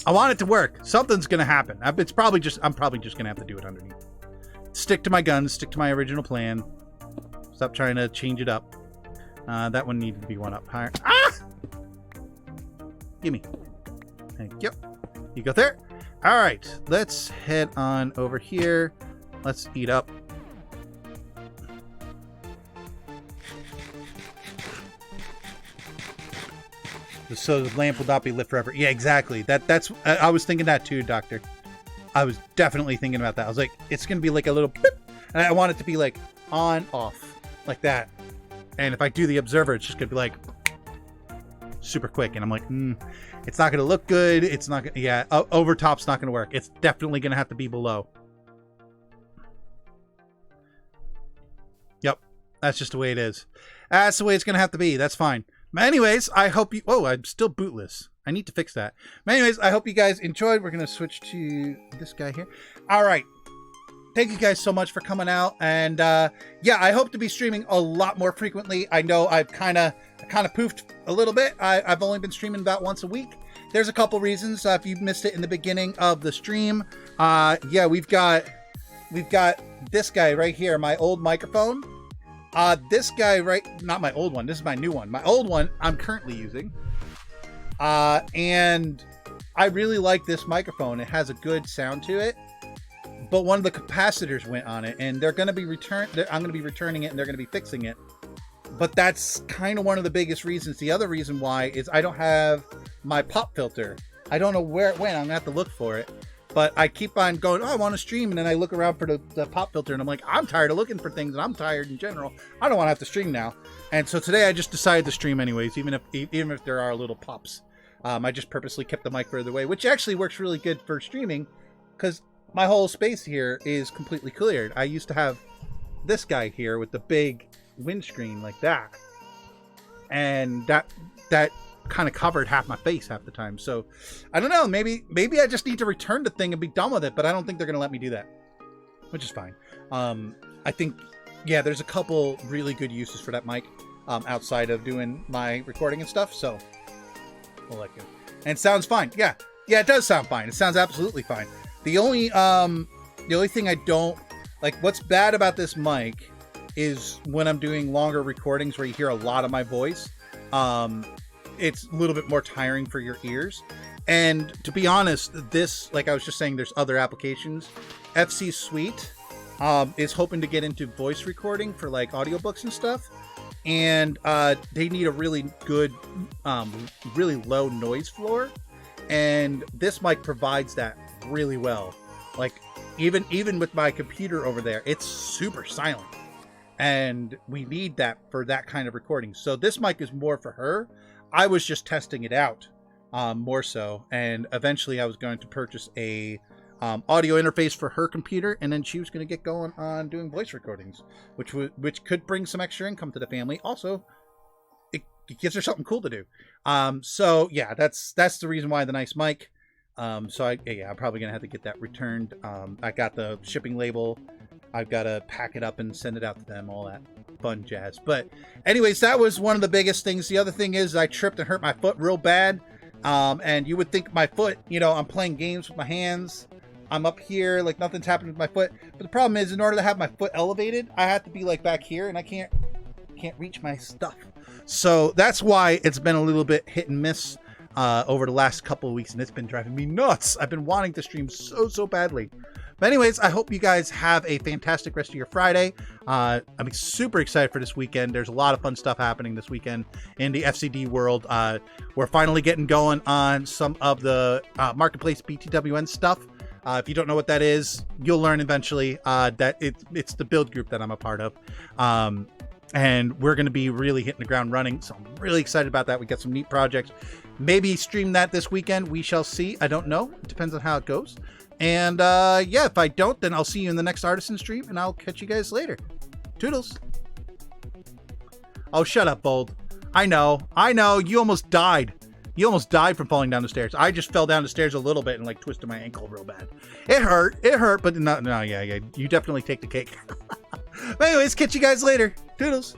I want it to work. Something's going to happen. I'm probably just going to have to do it underneath. Stick to my guns. Stick to my original plan. Stop trying to change it up. That one needed to be one up higher. Ah! Gimme. Thank you. You go there. All right, let's head on over here. Let's eat up. So the lamp will not be lit forever. Yeah, exactly. That's. I was thinking that too, Doctor. I was definitely thinking about that. I was like, it's gonna be like a little beep, and I want it to be like on, off, like that. And if I do the observer, it's just gonna be like super quick. And I'm like, it's not gonna look good. It's not gonna, yeah, over top's not gonna work. It's definitely gonna have to be below. Yep, that's just the way it is. That's the way it's gonna have to be. That's fine. But anyways, I hope you... Oh, I'm still bootless. I need to fix that. But anyways, I hope you guys enjoyed. We're gonna switch to this guy here. All right. Thank you guys so much for coming out. And yeah, I hope to be streaming a lot more frequently. I know I've kind of poofed a little bit. I've only been streaming about once a week. there's a couple reasons. If you missed it in the beginning of the stream, yeah, we've got this guy right here, my old microphone. This guy not my old one, this is my new one. My old one I'm currently using. And I really like this microphone. It has a good sound to it. But one of the capacitors went on it, and they're going to be I'm going to be returning it, and they're going to be fixing it. But that's kind of one of the biggest reasons. The other reason why is I don't have my pop filter. I don't know where it went. I'm going to have to look for it. But I keep on going, oh, I want to stream, and then I look around for the pop filter, and I'm like, I'm tired of looking for things, and I'm tired in general. I don't want to have to stream now. And so today I just decided to stream anyways, even if there are little pops. I just purposely kept the mic further away, which actually works really good for streaming, because my whole space here is completely cleared. I used to have this guy here with the big windscreen like that, and that kind of covered half my face half the time. So I don't know, maybe I just need to return the thing and be done with it, but I don't think they're gonna let me do that, which is fine. I think, yeah, there's a couple really good uses for that mic outside of doing my recording and stuff, so we'll let you. And it sounds fine. Yeah, it does sound fine. It sounds absolutely fine. The only thing I don't like, what's bad about this mic is when I'm doing longer recordings where you hear a lot of my voice, it's a little bit more tiring for your ears. And to be honest, this, like I was just saying, there's other applications. FC Suite is hoping to get into voice recording for like audiobooks and stuff. And they need a really good, really low noise floor. And this mic provides that really well. Like even with my computer over there, it's super silent, and we need that for that kind of recording. So this mic is more for her. I was just testing it out more so, and eventually I was going to purchase a audio interface for her computer, and then she was going to get going on doing voice recordings, which could bring some extra income to the family. Also, it gives her something cool to do. So yeah, that's the reason why the nice mic. So I'm probably gonna have to get that returned. I got the shipping label. I've got to pack it up and send it out to them, all that fun jazz. But anyways, that was one of the biggest things. The other thing is I tripped and hurt my foot real bad. And you would think my foot, I'm playing games with my hands. I'm up here, like nothing's happening with my foot. But the problem is, in order to have my foot elevated, I have to be like back here, and I can't reach my stuff. So that's why it's been a little bit hit and miss over the last couple of weeks, and it's been driving me nuts. I've been wanting to stream so badly. But anyways, I hope you guys have a fantastic rest of your Friday. I'm super excited for this weekend. There's a lot of fun stuff happening this weekend in the FCD world. We're finally getting going on some of the Marketplace BTWN stuff. If you don't know what that is, you'll learn eventually. That it's the build group that I'm a part of. And we're going to be really hitting the ground running. So I'm really excited about that. We got some neat projects. Maybe stream that this weekend. We shall see. I don't know. It depends on how it goes. And yeah, if I don't, then I'll see you in the next Artisan stream, and I'll catch you guys later. Toodles. Oh, shut up, Bold. I know. You almost died. You almost died from falling down the stairs. I just fell down the stairs a little bit and like twisted my ankle real bad. It hurt, but no, yeah. You definitely take the cake. But anyways, catch you guys later. Toodles.